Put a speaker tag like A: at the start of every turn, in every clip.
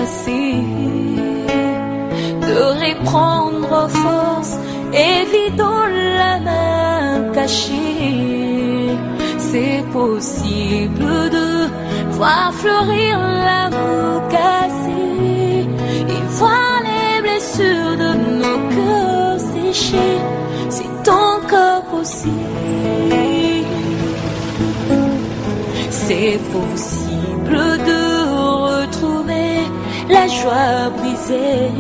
A: passé, de reprendre force et vidant la main cachée. C'est possible de voir fleurir l'amour cassé et voir les blessures de nos cœurs séchés. C'est encore possible. C'est possible de retrouver la joie brisée,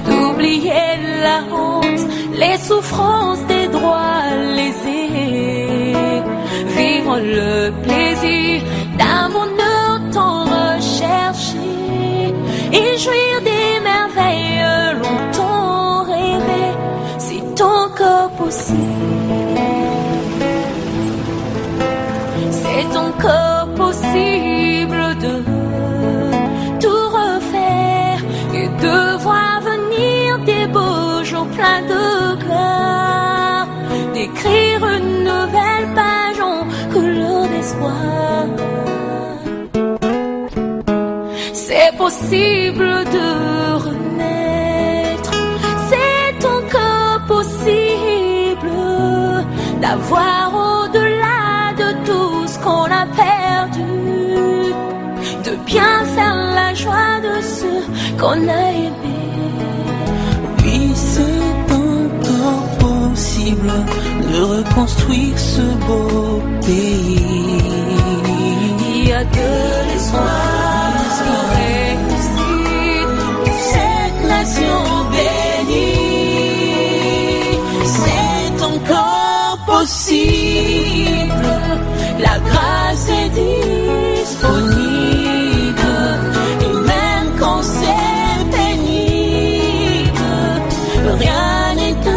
A: d'oublier la honte, les souffrances des droits lésés, vivre le plaisir d'un bonheur tant recherché et jouir des merveilles longtemps rêvées. C'est encore possible. C'est encore possible de tout refaire et de voir venir des beaux jours pleins de gloire, d'écrire une nouvelle page en couleur d'espoir. C'est possible de renaître, c'est encore possible d'avoir au-delà de tout ce qu'on a perdu, de bien faire la joie de ceux qu'on a aimés.
B: Oui, c'est encore possible de reconstruire ce beau pays.
A: Il y a de l'espoir pour réussir cette nation bénie.
B: C'est encore possible,
A: la grâce est disponible, et même quand c'est pénible, rien n'est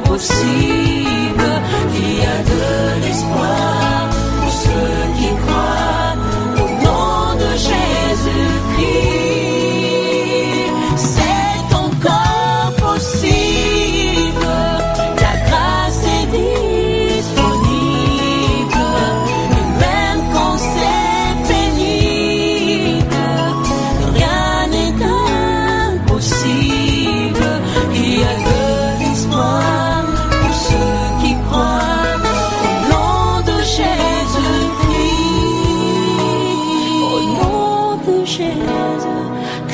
A: impossible. Il y a de l'espoir pour ceux qui croient au nom de Jésus-Christ. C'est encore possible, la grâce est disponible, et même quand c'est pénible, rien n'est impossible. Il y a de l'espoir pour ceux qui croient au nom de Jésus-Christ, au nom de Jésus-Christ.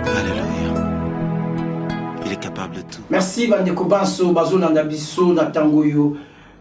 C: Alléluia. Il est capable de tout.
D: Merci bandeko banso bazolanda biso na tango yo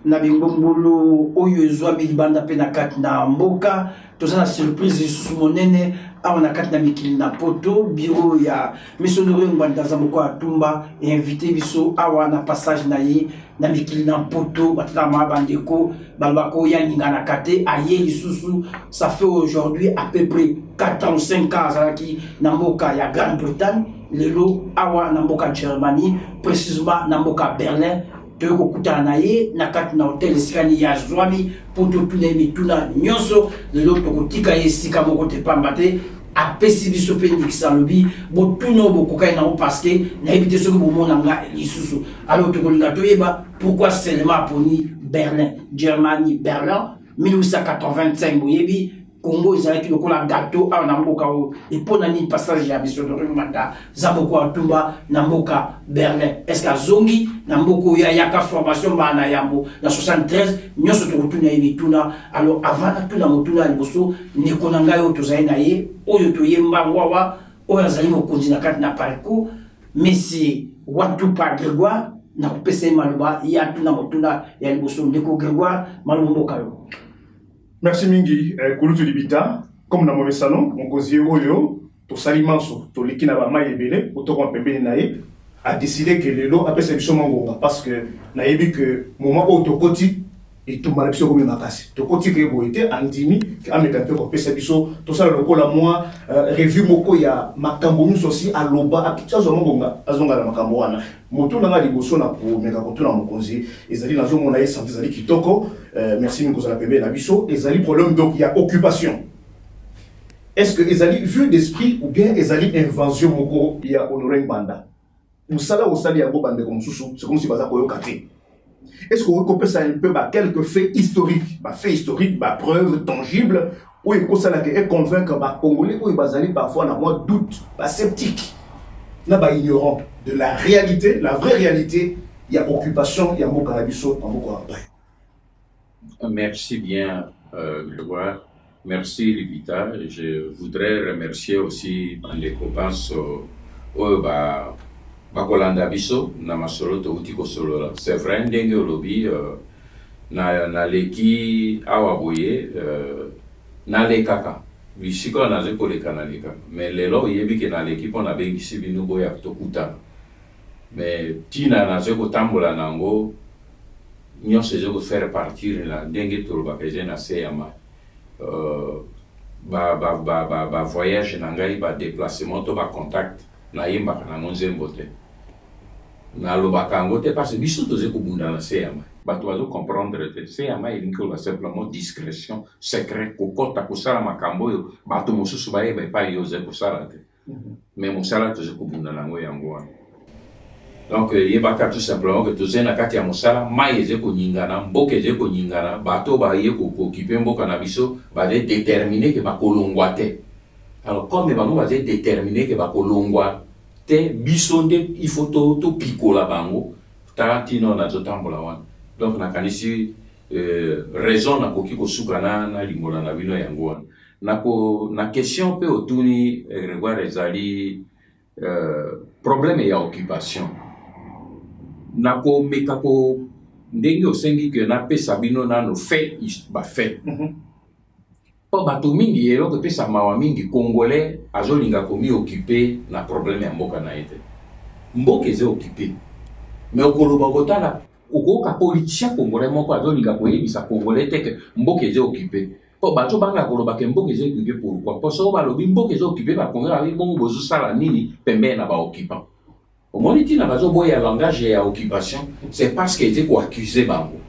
D: na bingombolo oyo ezwa bilibanda pe na kati na mboka. Toza na surprise lisusu monene awa na kati na mikili na poto biro ya missionnaire Ngwanda za moko atumba invité biso awa na passage na ye na mikili na poto batata ma bandeko balbako ya ninga na kate aye lisusu. Ça fait aujourd'hui à peu près 4 ans 5 ans azalaki na mboka ya Grande-Bretagne, lelo awa na mboka Germanie, précisément na mboka Berlin. Toyoko kutana na ye na kati na hotel sikani ya zwami poto tuna mituna nyonso lelo tokotika ye sika moko te pamba te apesi biso pe ndikisa lobi botuno bokokai na parce que na ebite soki bomona nga lisusu. Alors tokolinga toyeba pourquoi seulement poni Berlin, Germanie, Berlin 1885 boyebi Congo ezalaki lokola gâteau awa na mboka oyo epona nini passage ya biso de Ngwanda za moko atumba na mboka Berlin. Est-ce que azongi na mboka oyo yaka formation bana yambo na 73 nyonso tokotuna ye bituna. Alors avant na tuna motuna liboso ndeko na ngai oyo tozali na ye oyo toyemba ngwawa oyo azali mokonzi na kati na parcours Messi Watupa Grégoire na kopesa ye maloba ya tuna motuna ya liboso ndeko Grégoire maloba mboka yo.
E: Merci mingi Kulutu Libita comme na momesano mokonzi oyo to salimanso to likina ba mayebele otoko pembeni nae a décidé que lelo apesa biso mangonga parce que nayebi que moment au tokoti et tout mal biso comme makasi tokoti ke boité andimi que ameka pe ko pesa biso to sala lokola moi review moko ya makambo miso aussi aloba apitsa zo mangonga azonga na makambo wana moto na ngali boso na ko meka ko tuna mokonzi ezali nazo mona ye santé ezali kitoko. Merci Miko Zala Pembe Nabiso. Ezali problème donc il y a occupation. Est-ce que Ezali vue d'esprit ou bien Ezali invention Moko il y a honoré Ngwanda? Moussala au sali Yango Bande comme Soussou, c'est comme si Baza Koyo Kate. Est-ce qu'on recopie ça un peu quelques faits historiques, faits historiques, preuves tangibles où il faut convaincre les Congolais où ils parfois dans moins doute, pas sceptique, pas ignorant de la réalité, la vraie réalité. Il y a occupation, il y a beaucoup d'habitation, il y a beaucoup de.
F: Merci bien, Grégoire. Merci, Libita. Je voudrais remercier aussi les copains Bakolanda Biso, Namasolo, Toutiko Solo. C'est vrai, Ndenge Olobi, na leki awaboye, na lekaka. Bisiko na zeko leka na leka. Mais lelo yebi ke na leki pona bengi sibi nubo ya kutokuta. Mais tina na zeko tambola nango, nyonse zeko faire partir la Ndenge Toloba keze na seyama. Voyage nangai, déplacement, to ba contact, na yemba kana monzembo te. Na lobaka ngo te parce que biso toze ko bunda na seyama. Bato bazo comprendre te seyama elinko la simplement discrétion, secret ko kota ko sala makambo yo, bato mosusu ba yeba pa yo ze ko sala te. Mais mosala toze ko bunda nango yango wana. Donc yebaka tout simplement que toze na kati ya mosala mai eze ko nyingana, mboka eze ko nyingana, bato ba ye ko occuper mboka na biso, ba de déterminer que ba kolongwa te. Alors comme bango ba de déterminer que ba kolongwa te bisonde il faut to pikola bango tarantino na zotambola wana. Donc na kanisi raison na koki ko sukana na limola na bino yango wana. Na question pe otuni Grégoire ezali problème ya occupation. Nako mekako ndenge osengi ke na pesa bino nano fait ba fait. Po bato mingi eloko pesa mawa mingi congolais azolinga komi occupé na problème ya mboka na ete. Mboka eze occupé. Mais okoloba kotala okoka politicien congolais moko azolinga koyebisa congolais te ke mboka eze occupé. Po bato banga koloba ke mboka eze occupé pourquoi? Parce que balobi mboka eze occupé ba congolais abi bongo bozo sala nini pembe na ba occupant. Au moniti na bazo boya langage ya occupation, c'est parce que était ko accuser bango.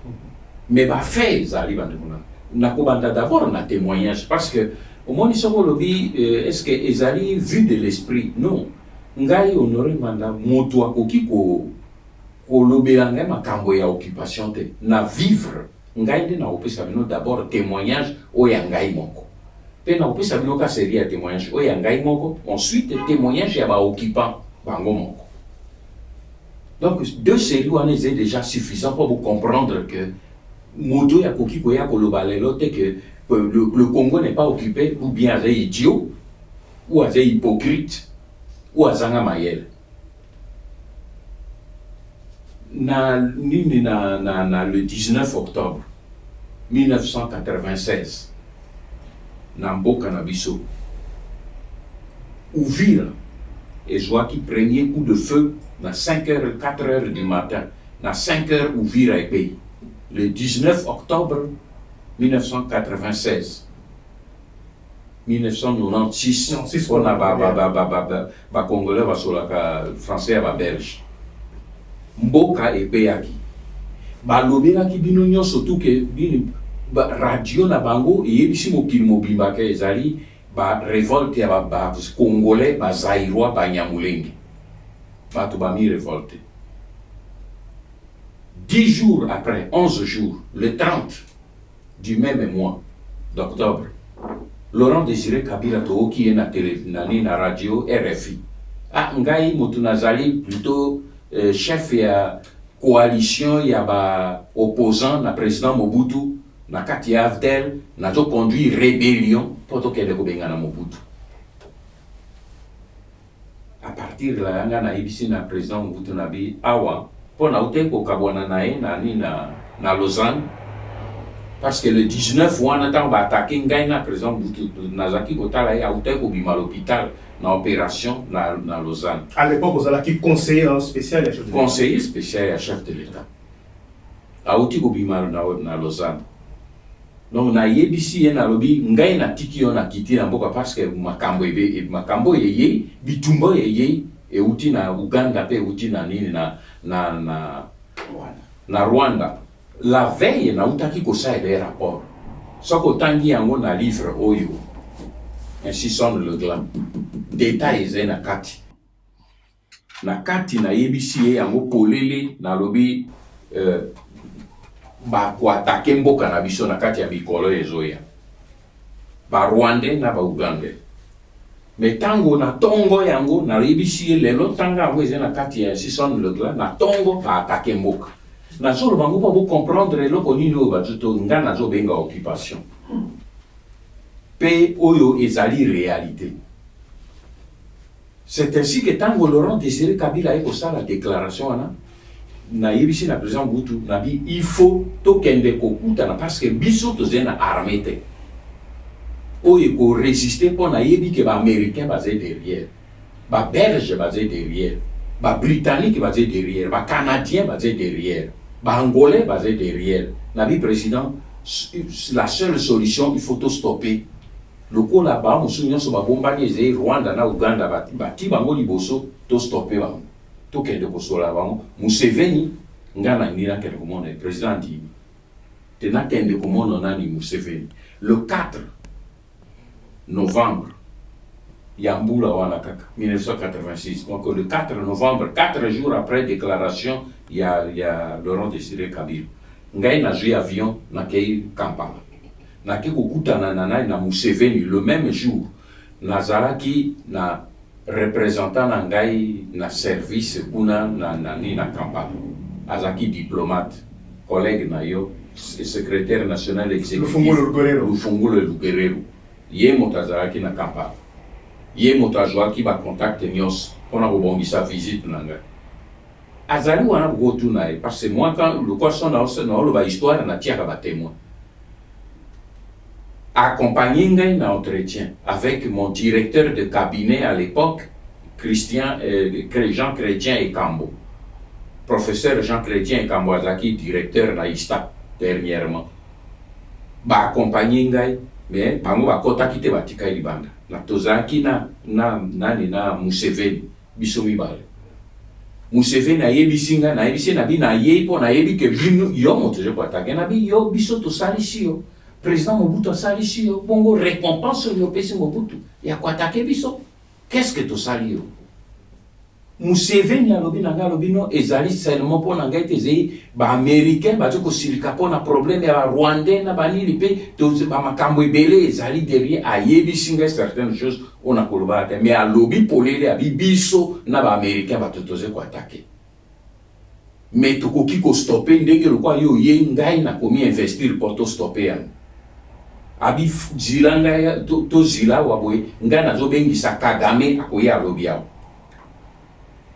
F: Mais ba fait zali bandona. Nakobanda d'abord na témoignage parce que au moni soko lobi est-ce que ezali vu de l'esprit? Non. Ngai honoré manda moto akoki ko lobelanga makambo ya occupation te na vivre ngai de na opesa bino d'abord témoignage o ya ngai moko. Pe na opesa bino ka série ya témoignage o ya ngai moko, ensuite témoignage ya ba occupant bango moko. Donc deux séries wana est déjà suffisant pour vous comprendre que moto ya koki koya kolobalelo te que le Congo n'est pas occupé ou bien azé idiot ou azé hypocrite ou azanga mayel. Na le 19 octobre 1996 na mboka na biso Uvira et joie qui premier coup de feu na 5h 4h du matin na 5h Uvira et pays. Le 19 octobre 1996, 1996, on a Congolais, Français, Belge. Mboka et Peyaki. Balobera ki bino nyo surtout que radio na bango et yebisi mokili mobimba ke ezali ba révolte ya ba Congolais, ba Zaïrois, ba Nyamulenge. Bato ba mi révolté. 10 jours après, 11 jours, le 30 du même mois d'octobre, Laurent Désiré Kabila qui est na radio RFI. Ah, ngai Moutounazali, plutôt chef ya coalition, ya ba opposant, na président Mobutu, na Kati Avdel, na jo conduit rébellion, poto kende ko benga na Mobutu. À partir de là, na ibisi na président Mobutu nabi awa, pour na uteko kabwana na Lausanne parce que le 19 wana tant ba attaquer ngai na président Nazaki kotala ya uteko bima l'hôpital na opération na Lausanne.
E: À l'époque vous allez conseiller spécial
F: à chef de l'État. A uteko bima na Lausanne. Donc na yebisi na lobi ngai na tiki on a quitté na mboka parce que makambo yeye bitumbo yeye et uti na Uganda pe uti na nini na Rwanda. La veille na utaki ko sa des rapports. Soko tangi yango na livre oyo. Ainsi sonne le gland. Détails na kati. Na kati na yebisi yango polele na lobi ba ko attaquer mboka na biso na kati ya mikolo ezoya. ba Rwandais na ba Ougandais. Mais tango na tongo yango na ribisi lelo tanga yango ezena kati ya Sison Leclerc na tongo ba attaquer mboka. Na solo bango pa bo comprendre eloko nini oyo bazuto nga nazo benga occupation. Pe oyo ezali réalité. C'est ainsi que tango Laurent Désiré Kabila eko sa la déclaration na yebisi na président Mobutu na bi il faut to kende kokutana parce que biso tozena armée te. Oyo ko résister pour na yebi que ba américain basé derrière, ba belge basé derrière, ba britannique basé derrière, ba canadien basé derrière, ba angolais basé derrière. Nabi président, la seule solution il faut tout stopper. Le coup là-bas, on se souvient ba bombani ezé Rwanda na Uganda bati bango liboso to stopper bango. To kende ko sola bango. Museveni ngana ndina kende ko mona président dit tena kende ko mona nani Museveni. Le 4 novembre, Yambula Wanakaka, 1986. Donc le 4 novembre, 4 jours après déclaration, il y a Laurent Désiré Kabila. Ngai na joué avion na kei Kampala. Na kei kokuta na Museveni le même jour. Nazaraki na représentant na ngai na service kuna na Kampala. Azaki diplomate, collègue na yo, secrétaire national exécutif. Lufungule Lugerero. Ye motazaraki na Kampala. Ye motazwaki ba contact nyos pona kobongisa visite nanga. Azali wana botu na parce que moi quand le question na le ba histoire na tiaka ba témoin. Accompagné ngai na entretien avec mon directeur de cabinet à l'époque, Jean Chrétien et Cambo. Professeur Jean Chrétien et Cambo azaki directeur na ISTA dernièrement. Ba accompagné ngai mais bango bakota kite batika libanda na tozaki na Museveni biso mibale Museveni ayebisi nga na yebisi na bi na ye po na yebi ke bino yo moto je kwatake na bi yo biso to salisi yo président Mobutu salisi yo bongo récompense yo pesi Mobutu ya kwatake biso qu'est-ce que to sali yo Museveni alobi nanga alobi no ezali seulement po nanga etezei ba américain ba toko silika po na problème ya Rwandais na banili pe to ba makambo ebele ezali derrière ayebi singa certaines choses on a koloba te mais alobi polele abi biso na ba américain ba totoze ko attaquer mais tokoki ko stopper ndenge lokwa yo ye ngai na komi investir pour to stopper ya abi zilanga to zila waboy ngana zo bengisa Kagame akoya alobi ya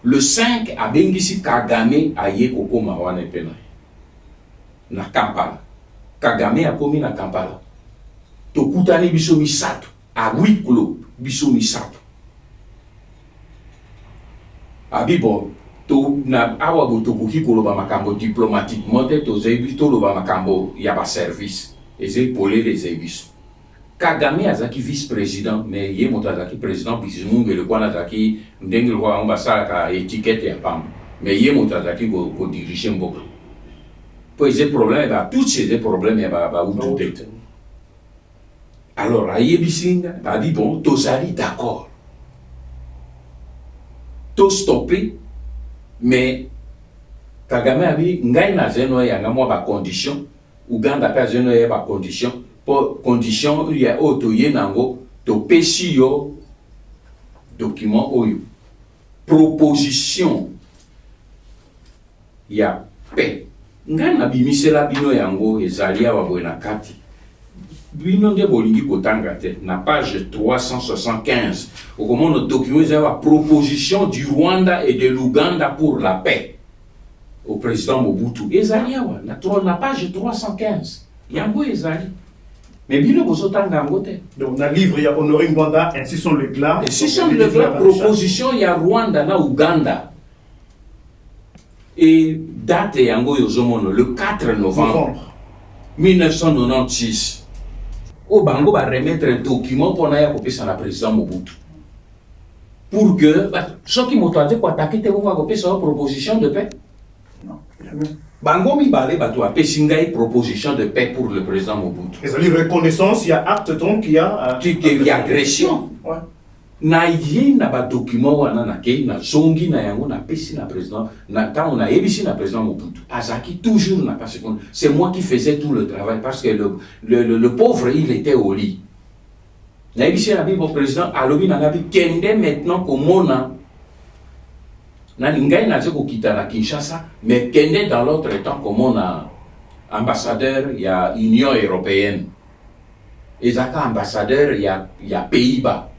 F: le 5 a bengisi Kagame aye kokoma wana pena na Kampala. Kagame a komi na Kampala. Tokutani biso misato a huis clos biso misato. Abibo to na awa bo tokoki koloba makambo diplomatique monte to zebi to loba makambo ya ba service ezei polé les ebiso. Kagame azaki vice-président, mais ye moto azaki président Bizimungu le kwa azaki ndenge le kwa ambassadeur ka étiquette ya pam. Mais ye moto azaki ko diriger mboka. Pour ces problèmes ba tous ces problèmes ba utu. Alors ayebisinga ba dit bon tozali d'accord. To stopper mais Kagame abi ngai na zeno ya ngamwa ba condition Uganda pa zeno ya ba condition pour condition il y a auto yenango to pesi yo document oyo proposition ya paix ngana bimisela bino yango ezali awa boena kati bino nde bolingi kotanga te na page 375 okomona document za proposition du Rwanda et de l'Ouganda pour la paix au président Mobutu ezali awa na page 315 yango ezali. Mais bien
E: donc dans le livre il y a Honoré Ngwanda ainsi sont les clans
F: et si sont les clans proposition il y a Rwanda na Uganda et date yango yozomono le 4 novembre 1996 au bango va remettre un document pour na ya kopesa na président Mobutu pour que ceux qui m'ont dit quoi attaquer te va kopesa proposition de paix
E: non jamais.
F: Bango mibale bato apesi ngai proposition de paix pour le président Mobutu.
E: Et ça dit reconnaissance, il y a acte donc il y a
F: agression. Ouais. Na yé na ba document wana na kei na zongi na yango na pesi na président na ta on a ebisi na président Mobutu. Azaki toujours na parce que c'est moi qui faisais tout le travail parce que le pauvre il était au lit. Naïbisi na bibo président alobi na ngabi kende maintenant komona nani ngai na zeko kita na Kinshasa mais kende dans l'autre temps komona ambassadeur ya Union européenne ezaka ambassadeur ya Pays-Bas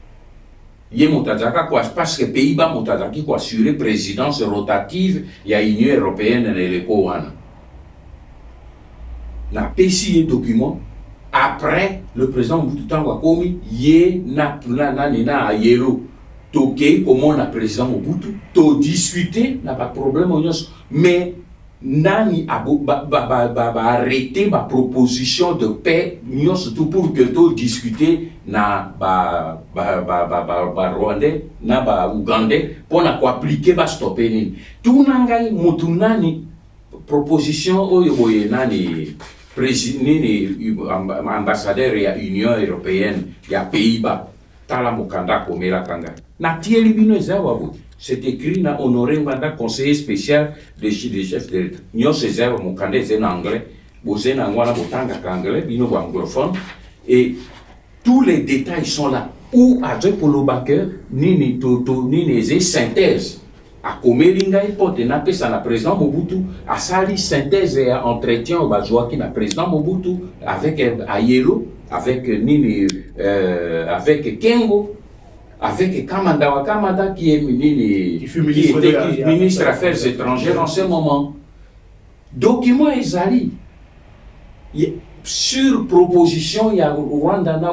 F: ye motazaka quoi parce que Pays-Bas motazaki ko assurer présidence rotative ya Union européenne na eleko wana na pesi document. Après, le président Mobutu Tango Komi, ye na yelo. Toke, comment le président Mobutu, to discuter, n'a pas de problème, mais nani arrêter ma proposition de paix, surtout pour que to discuter na Rwandais, na Ougandais, pour na quoi appliquer ba stopper ni. Tout nangai mutunani proposition oyoboye nani. Ambassadeur ya Union européenne ya Pays-Bas tala mukanda komela kanga na tieli bino ezawa c'est écrit na Honoré Ngwanda conseiller spécial de chef de l'État nyo César mukanda en anglais bozena ngwana botanga anglais bino anglophone et tous les détails sont là ou à Jepolobaker nini toto nini synthèse a komelinga ipote na pesa na président Mobutu a sali synthèse et entretien au bazouaki na président Mobutu avec Ayelo avec nini avec Kengo avec Kamanda qui est nini qui était ministre des Affaires étrangères en ce moment document ezali sur proposition il y a Rwanda na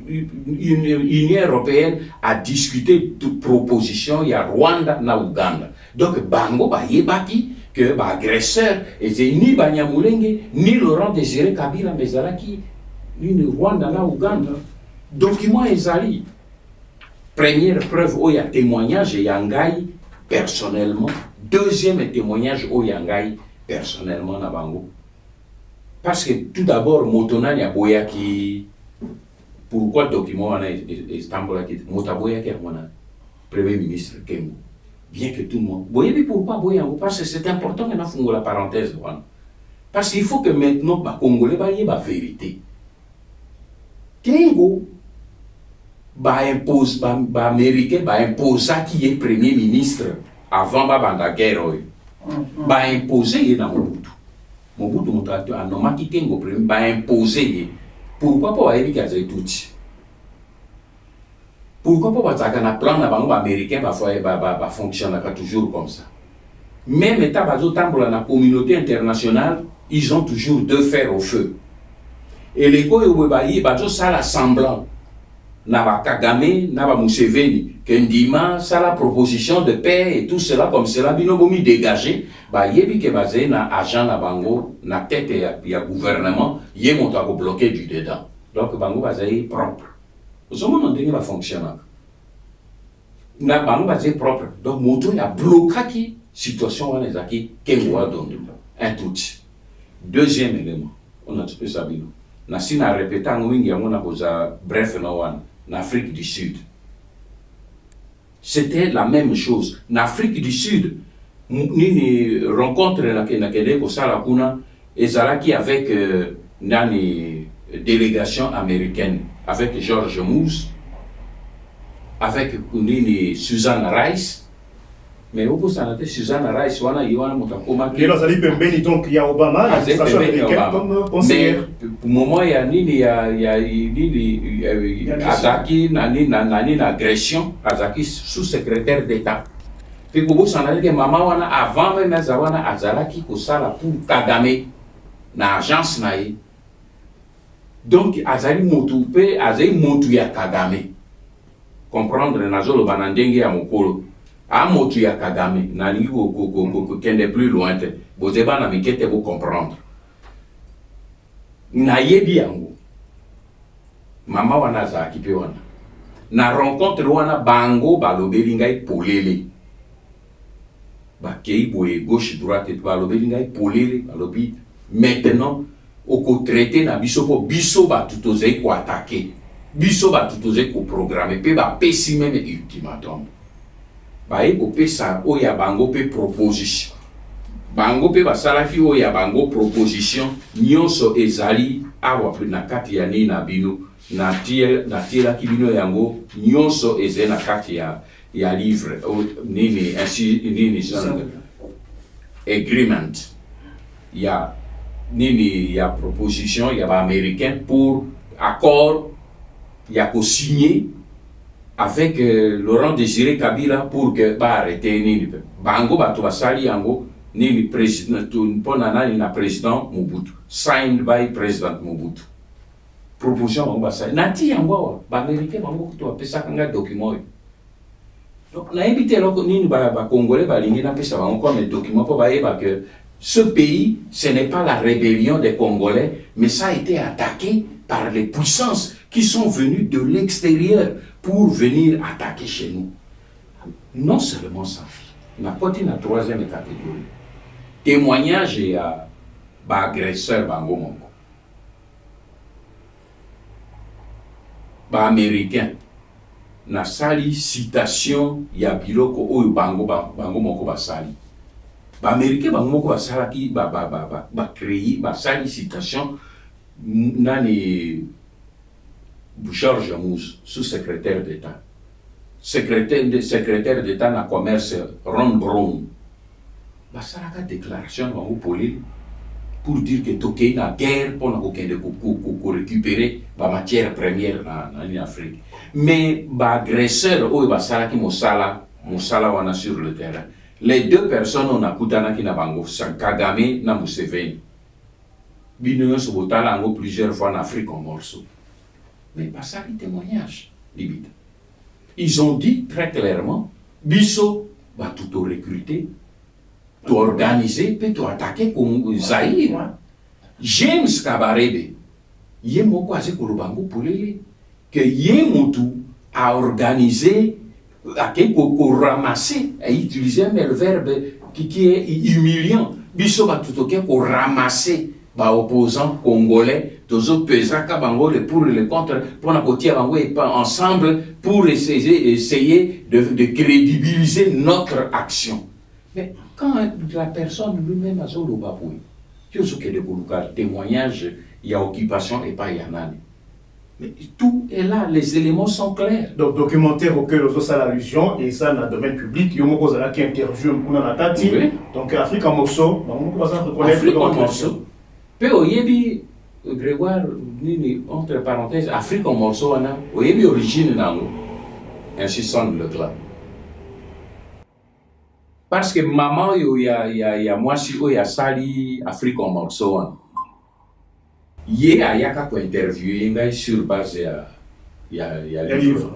F: Union européenne a discuté de proposition il y a Rwanda na Uganda donc bango ba yebaki que ba agresseur était ni Banyamulenge ni Laurent Désiré Kabila mezalaki ni Rwanda na Uganda document ezali première preuve où il y a témoignage yangai personnellement deuxième témoignage où yangai personnellement na bango. Parce que tout d'abord, Motonani a boyaki. Pourquoi le document est Istanbul qui Motaboya qui est mon premier ministre Kengo. Bien que tout le monde. Boyebi pourquoi Boyango? Parce que c'est important que nous fassions la parenthèse. Parce qu'il faut que maintenant, les Congolais aient la vérité. Kengo, impose, Américain, impose qui est premier ministre avant la guerre. Imposer dans Mobutu. Mobutu Moutatu a nommé Kengo premier va imposer. Pourquoi pas aller à Zétouti? Pourquoi pas parce qu'un plan américain va fonctionner toujours comme ça? Même état dans la communauté internationale, ils ont toujours deux fers au feu. Et les Koyobayi, ça la semblant. Naba Kagame, Naba Museveni, Kendima, ça la proposition de paix et tout cela comme cela, binobomi dégagé, yebi ke basé na agent na bango, na tête ya gouvernement, yé monta ko bloqué du dedans. Donc bango basé propre. Au moment donné va fonctionner. Na bango basé propre. Donc moto ya bloqué qui situation wana ezaki kengo donné. Un tout. Deuxième élément, on a peu ça bino. Na sina répéter ngwingi ya mona boza bref na wana. En Afrique du Sud. C'était la même chose. En Afrique du Sud, une rencontre au Salakuna ezalaki avec une délégation américaine, avec George Moose, avec Susan Rice. Mais au bout de Susan Rice, il y a un motakoma qui
E: est donc il y a Obama, l'administration américaine comme conseiller.
F: Mais pour le moment, il y a Azaki, Nani, agression, Azaki sous-secrétaire d'État. Puis au bout de maman, avant même Azalaki, pour ça, pour Kagame, na agence naïe. Donc, Azali Moutoupe, Azali Moutouya Kagame. Comprendre, Nazolo Banandenge à Mokolo. A motu ya Kagame na li kende plus loin te bozeba na mikete bo comprendre na yebi yango mama wana za kipe wana na rencontre wana bango balobeli ngai polele bakei boye gauche droite balobeli ngai polele balobi maintenant oko traiter na biso po biso ba tutozei ko attaquer biso ba tutozei ko programmer pe ba pesi même ultimatum. Baye ko pesa oya bango pe proposition bango pe basalaki oyo ya bango proposition nyonso ezali awa pe na kati ya nini na bino natielaki bino yango nyonso ezali na kati ya livre nini ainsi nini agreement ya nini ya proposition ya baaméricain pour accord ya kosigner avec Laurent Désiré Kabila pour que arrêter nini bango bato basali yango nini président mpona nani na président Mobutu signed by president Mobutu proposition bango basali nati yango awa baaméricain bango kutu bapesaka nga document oyo donc nayebi te eloko nini bacongolais balingi napesa bango comme document mpo bayeba que ce pays ce n'est pas la rébellion des Congolais mais ça a été attaqué par les puissances qui sont venues de l'extérieur pour venir attaquer chez nous. Non seulement ça, on a porté la troisième catégorie. Témoignage et agresseur bango mongo. Américain. Na sali citation ya biloko oyo bango mongo basali. Américain bango mongo basalaki créer basali citation nani Georges Mousse, sous-secrétaire d'État. Secrétaire d'État na commerce Ron Brown. Basalaka déclaration bango poli pour dire que toke na guerre pour na récupérer ba matière première na Afrique. Mais ba agresseur oyo basalaki mosala wana sur le terrain. Les deux personnes on a kutanaki na bango Kagame na Museveni. Bino so botala ngo plusieurs fois en Afrique en morceaux. Mais pas ça les témoignages, limite. Ils ont dit très clairement, Bisso va tout recruter, tout organiser, puis tout attaquer comme Zaïre. James Kabarebe, il est mon quasi Kolobango pour les que Yemutu a organisé, à pour ramasser, à utiliser un verbe qui est humiliant. Bisso va tout pour ramasser. Opposants congolais, tous autres pesaka bango le pour et le contre, pour la côté bango et pas ensemble pour essayer de crédibiliser notre action. Mais quand la personne lui-même a son lobaboué, tu sais ce que le témoignage, il y a occupation et pas yanani. Mais tout est là, les éléments sont clairs.
E: Donc, documentaire auquel on a l'allusion, et ça dans le domaine public, il y a un qui interview pour la tati. Donc, Afrique en morceaux, on va reconnaître
F: Afrique en morceaux. Peu oyebi Grégoire nini entre parenthèses Afrique en morceaux wana oyebi origine nango ainsi sonne le clan parce que maman yo ya mwasi oyo asali Afrique en morceaux wana ye ayaka ko interviewer ngai sur base ya livre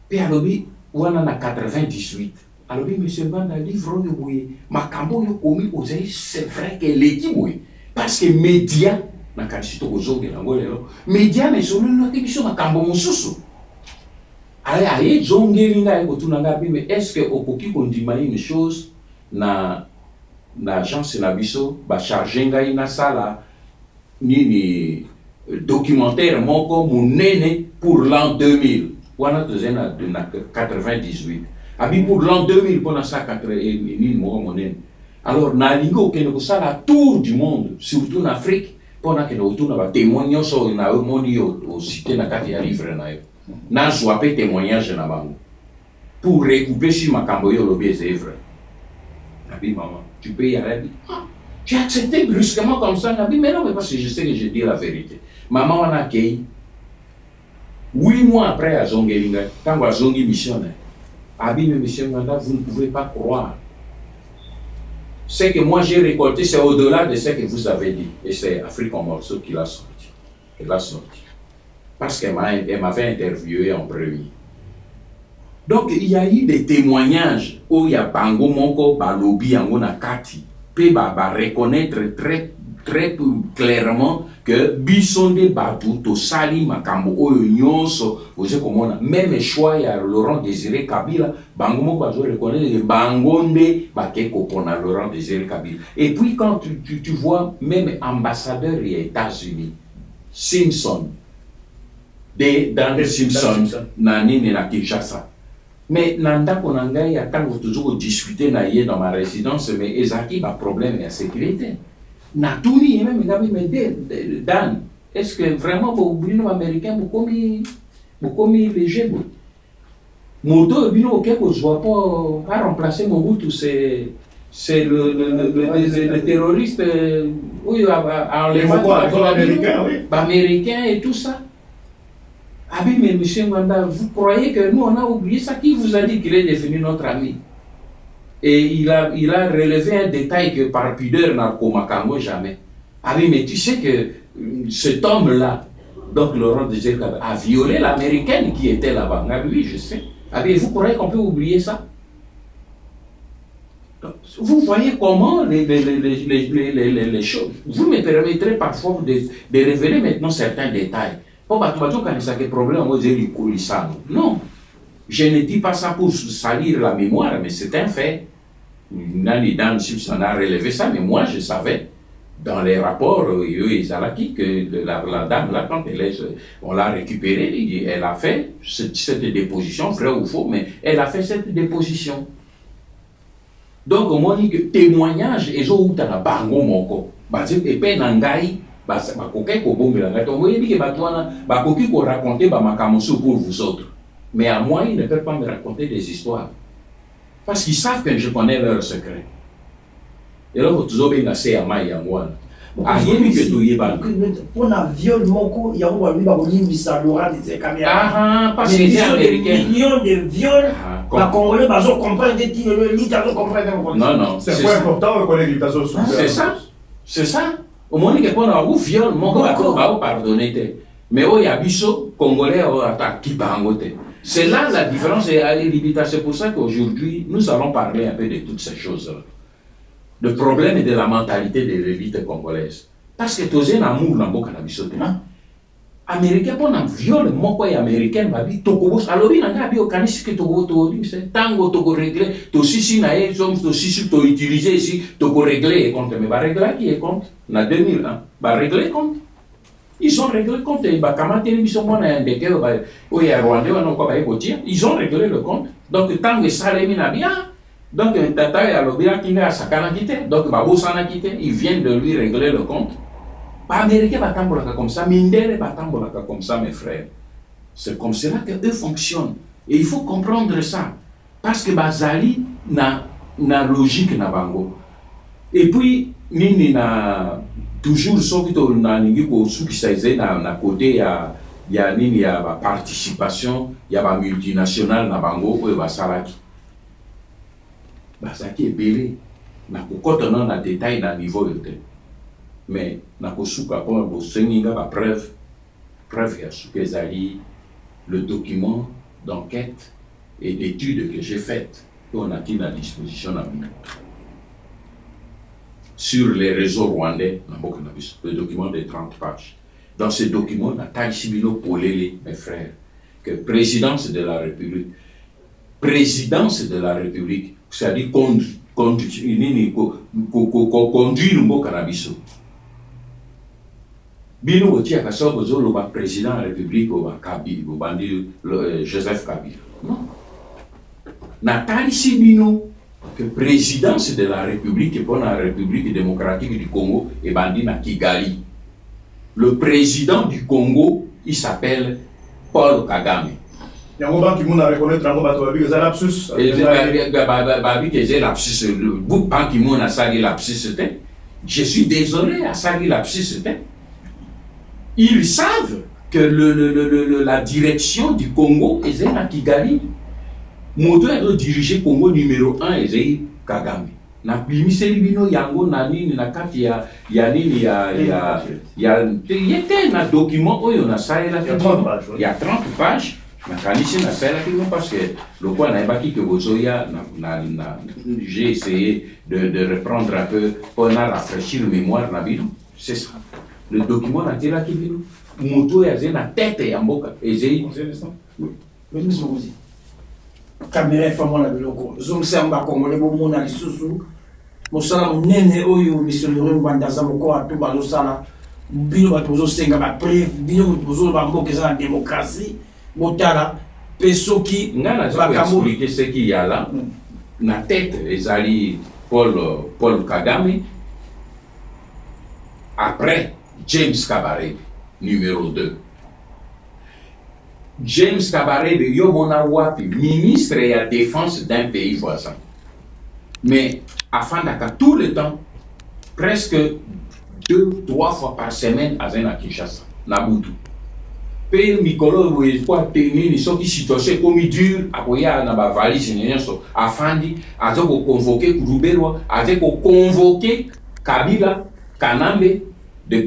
F: pe alobi wana na 98 alobi monsieur Banda livre yo boye makambo yo komi ozali c'est vrai que l'équipe parce que média na kanisi to kozonge nango lelo média na solo ke biso makambo mosusu aye zongeli ngai kotuna ngapi mais est-ce que okoki kondima une chose na agence na biso ba charger ngai na sala nini documentaire moko munene pour l'an 2000 wana tozena na 98 abi pour l'an 2000 pour na sa 80 moko monene. Alors, nalingo que nous ça la tour du monde, surtout en Afrique, pendant que nous tournons à témoigner sur une harmonie au cité na kati ya livre na yo. Na joapé témoignage na bango. Pour recouper sur ma camboyo lobby c'est vrai. Nabi maman, tu peux y aller. J'ai accepté brusquement comme ça, Nabi mais non mais parce que je sais que je dis la vérité. Maman on a accueilli 8 mois après à Zongelinga, quand on a Zongi mission. Abi mais monsieur Manda, vous ne pouvez pas croire. Ce que moi j'ai récolté, c'est au-delà de ce que vous avez dit. Et c'est Afrique en morceaux qui l'a sorti. Elle l'a sorti. Parce qu'elle m'avait interviewé en premier. Donc il y a eu des témoignages où il y a Bango Monko, Balobi, Angona Kati. Puis reconnaître très clairement que Bissonde Batou, Tosali, Makambo, Oyonso, même choix, il y a Laurent Désiré Kabila, Bango Monko, reconnaître que Bangonde, Bakeko, pour Laurent Désiré Kabila. Et puis quand tu vois, même ambassadeur des États-Unis, Simpson, Dan Simpson, Nani na Kinshasa. Mais nanda konanga ya tango toujours discuter na ye dans ma résidence mais ezaki ba problème ya sécurité. Na tuni même ngabi me Dan. Est-ce que vraiment vous oubliez les Américains vous commis léger vous? Moto bino ok ko soit pas remplacer Mobutu c'est le terroriste oui enlèvement
E: américain oui.
F: Américain et tout ça. Ah oui, mais monsieur Mwanda, vous croyez que nous, on a oublié ça? Qui vous a dit qu'il est devenu notre ami? Et il a relevé un détail que par pudeur n'a pas jamais. Ah oui, mais tu sais que cet homme-là, donc Laurent Désir, a violé l'américaine qui était là-bas. Ah oui, je sais. Ah oui, vous croyez qu'on peut oublier ça? Donc, vous voyez comment les choses. Vous me permettrez parfois de révéler maintenant certains détails. Non, je ne dis pas ça pour salir la mémoire, mais c'est un fait. Nani Dan Simpson a relevé ça, mais moi je savais dans les rapports Izalaki que la dame là, quand on l'a récupérée, elle a fait cette déposition, vrai ou faux, mais elle a fait cette déposition. Donc on dit que témoignage et zo utana bango moko, et pe nangai. Bakoki ko bombela ngati on voyait que batwana bakoki ko raconter ba makamoso pour vous autres, mais à moi ils ne peuvent pas me raconter des histoires parce qu'ils savent que je connais leurs secrets. Et là vous avez bien assez à moi rien que tout yeba
D: pour un viol moko ya on va lui ba limbisa Laurent des caméras
F: parce que c'est américain
D: millions de viols ba congolais bazo comprendre des le litazo comprendre
F: non
E: c'est quoi important qu'on les litazo
F: c'est ça. Au moins que quand on viole mon va pardonner mais il y a biso congolais qui bangote. C'est là la différence et c'est pour ça qu'aujourd'hui nous allons parler un peu de toutes ces choses là. Le problème est de la mentalité de l'élite congolaise parce que tous un amour dans boka na biso américain pour un viol moko ya américain babi tokobo alobi na ngabi okanisi que togo c'est tango togo régler to sisi na e som to sisi to utiliser ici togo régler compte mais ba régler qui est compte na 2001 ba régler compte ils ont réglé compte et ba kamate ni biso mona ndeke ba o ya Rwanda wana ko ba ebotia ils ont réglé le compte donc tango salemi na bien donc tata ya lobira kinga sakana kité donc ba bosana kité ils viennent de lui régler le compte. Pas américain batambolaka comme ça, mindere batambolaka comme ça, mes frères. C'est comme cela que eux fonctionnent. Et il faut comprendre ça. Parce que Bazali na logique na bango. Et puis, nini na toujours ce que na ningi ko sukisaize na côté ya nini ya ba participation, ya ba multinational na bango ko ba salaki. Bazaki est belé. Na kokota na détail na niveau yote. Mais na kosuka pour bo senginga ba preuve ya sukezali le document d'enquête et d'études que j'ai faites qu'on a mis à disposition sur les réseaux rwandais le document de 30 pages. Dans ce document na Taïsibino Polele mes frères que présidence de la République c'est-à-dire conduire mboka na biso. Bino otia kasobo zolo ba président de la République ou ba Kabila ou bandi Joseph Kabila. Non. Nathalie Sibino que présidence de la République pour la République démocratique du Congo et bandi na Kigali. Le président du Congo, il s'appelle Paul Kagame.
E: Il y a un moment qui m'a reconnaître un moment babi que ça lapsus.
F: Babi que j'ai lapsus le bout ban qui m'a sali lapsus. Je suis désolé à sali lapsus. Ils savent que la direction du Congo est à Kigali. Moto est dirigé Congo numéro 1 est Kagame. Na bimiseli bino yango na nini na kati ya nini ya na document oyo na saela il y a 30 pages na kanisi na saela parce que le quoi na ebaki que bozoya j'ai essayé de reprendre un peu pour rafraîchir la mémoire na bino c'est ça. Le document na tela ki bino moto ya zena tête ya mboka ezei
D: caméra famo na biloko zomsamba congolais bomona lisusu mosala monene oyo missionnaire bandaza moko atu bazosala bino bato bozosenga ba preuve bino bozo ba mboka eza na démocratie botala Pesoki,
F: Ngana za expliquer ce qu'il y a là. Na tête ezali Paul Kagame. Après James Kabarebe, numéro 2. James Kabarebe, yo mona wapi, ministre de la défense d'un pays voisin. Mais afin d'aka tout le temps, presque 2-3 fois par semaine à Kinshasa, Nabutu. Pays Mikolo, vous voyez quoi, ils sont qui situation comme dur, après na ba valise nyonso, afandi, azoko convoquer Kourouberwa, azoko convoquer Kabila, Kanambe, de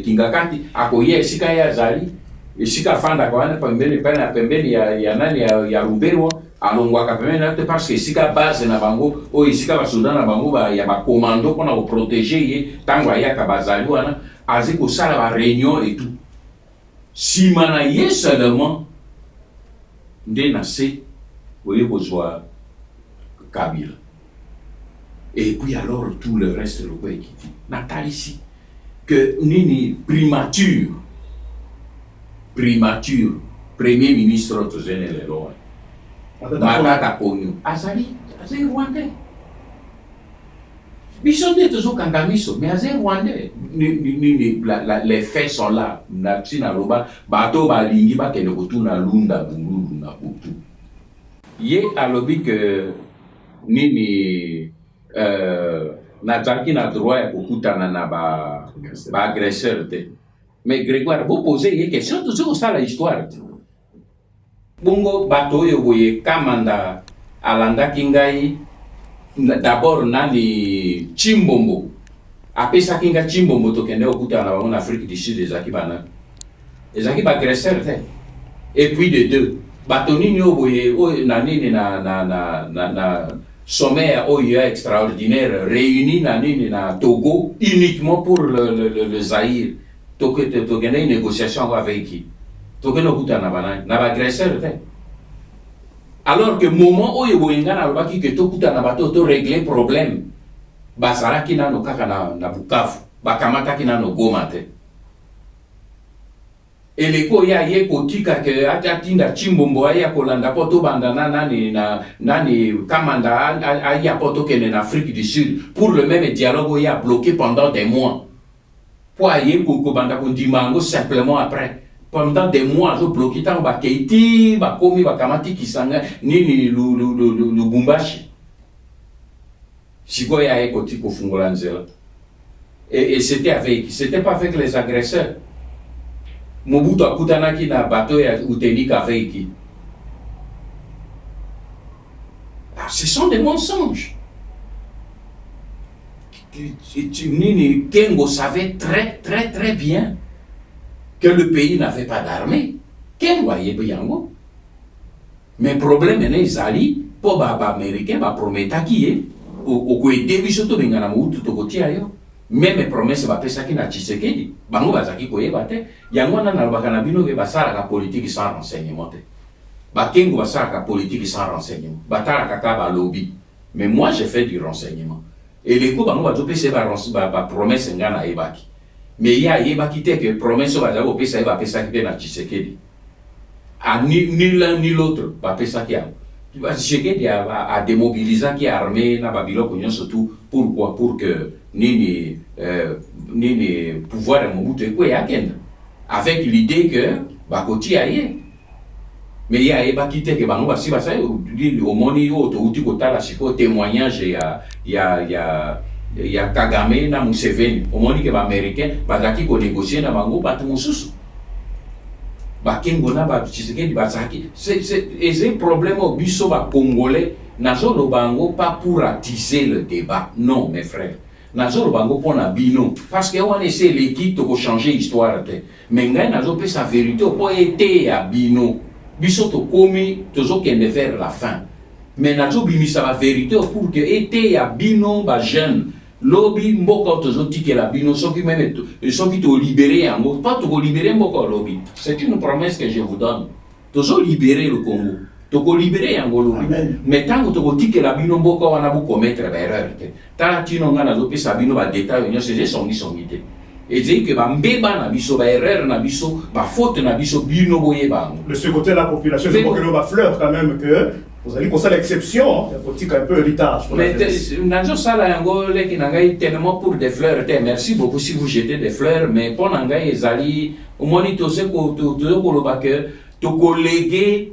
F: Kingakati, akoye esika ya zali, esika fanda kwa pembeni ya Ruberwa, alongwaka pembeni parce que esika base na bango, o esika basoda na bango ya ba commando pour na protéger ye, tango ya kabazali wana, aziko sala ba réunion et tout. Si manaye seulement nde nase oye kozwa Kabila. Et puis alors tout le reste le quoi qui dit Nathalie ici que nini primature premier ministre tozene le loi Matata Ponyo azali rwandais bisonde tozo kangamiso mais azali rwandais les faits sont là na tina loba bato balingi bakende kotuna lunda bululu na butu ye alobi que nini nazalaki na droit ya kokutana na ba agresseur te mais Grégoire vous posez une question toujours ça la histoire bongo bato oyo boye kamanda alandaki ngai d'abord nani Chimbombo apesaki ngai Chimbombo tokende kokutana na bango na Afrique du Sud ezalaki ba agresseur te et puis de deux bato nini oyo boye oyo na nini na sommet OIA extraordinaire réuni na Togo uniquement pour le Zaïre. Donc il y a une négociation avec qui? Donc il y a un agresseur. Alors que moment où il y a un qui que régler le problème, basara qui n'a no kaka na Bukavu, bakamata qui n'a no Gomate. Et les koya ye kotika ke atatinda Chimbombo aya kolanda poto bandana nani kamanda aya poto kene en Afrique du Sud pour le même dialogue il a bloqué pendant des mois pour ayer ko banda ko dimango simplement après pendant des mois je bloqué tant ba keiti ba komi ba kamati kisanga nini Lubumbashi sikoya ye kotiko fungola nzela et c'était pas avec les agresseurs. Mobutu akutanaki na bateau ya Utenika avec qui? Ce sont des mensonges. Kengo savait très bien que le pays n'avait pas d'armée. Kengo a yebiyango. Mais problème est ezali po ba américain ba prometa qui est au ko aider biso to bengana Mobutu to kotia yo. Même promesse va pesa ki na Tshisekedi bango bazaki koyeba te yango na nalobaka na bino ke basala ka politique sans renseignement te bakengo basala ka politique sans renseignement batala kaka ba lobby mais moi j'ai fait du renseignement et les ko bango bazo pesa ba promesse ngana ebaki mais ya yebaki te que promesse bazako pesa ki na Tshisekedi ni l'un ni l'autre ba pesa ki Tshisekedi a démobilisé qui a armé na Babylone surtout pourquoi pour que nini pouvoir de Mobutu ekwe yakenda avec l'idée que bakoti aye mais ya eba kite ke bango basi basa au moni yo to uti kotala siko témoignage ya Kagame na Museveni au moni ke ba américain bazaki ko négocier na bango batu mususu bakengo na ba Tshisekedi bazaki c'est un problème au biso ba congolais nazo lo bango pas pour attiser le débat non mes frères nazo bango pona bino parce que on essaie l'équipe to changer histoire te mais ngai nazo pe sa vérité po été ya bino biso to komi tozo kende faire la fin mais nazo bimisa la vérité pour que été ya bino ba jeune lobby mboko tozo tikela bino soki même soki to libérer yango pas to libérer mboko lobby c'est une promesse que je vous donne tozo libérer le Congo toko libérer yango lobby mais tant que toko tikela bino mboko wana bu commettre erreur te tala tino ngana zo pesa bino ba détail nyo c'est songi te Et dit que mbeba na biso ba erreur na biso ba faute na biso bino boye bango.
E: De ce côté la population je crois que l'on fleur quand même que vous allez pour ça l'exception, il faut un peu héritage.
F: Mais nanjo sala yango leki nangai tellement pour des fleurs, merci beaucoup si vous jetez des fleurs, mais pour nangai ezali au moins tose ko ko loba que to collèguer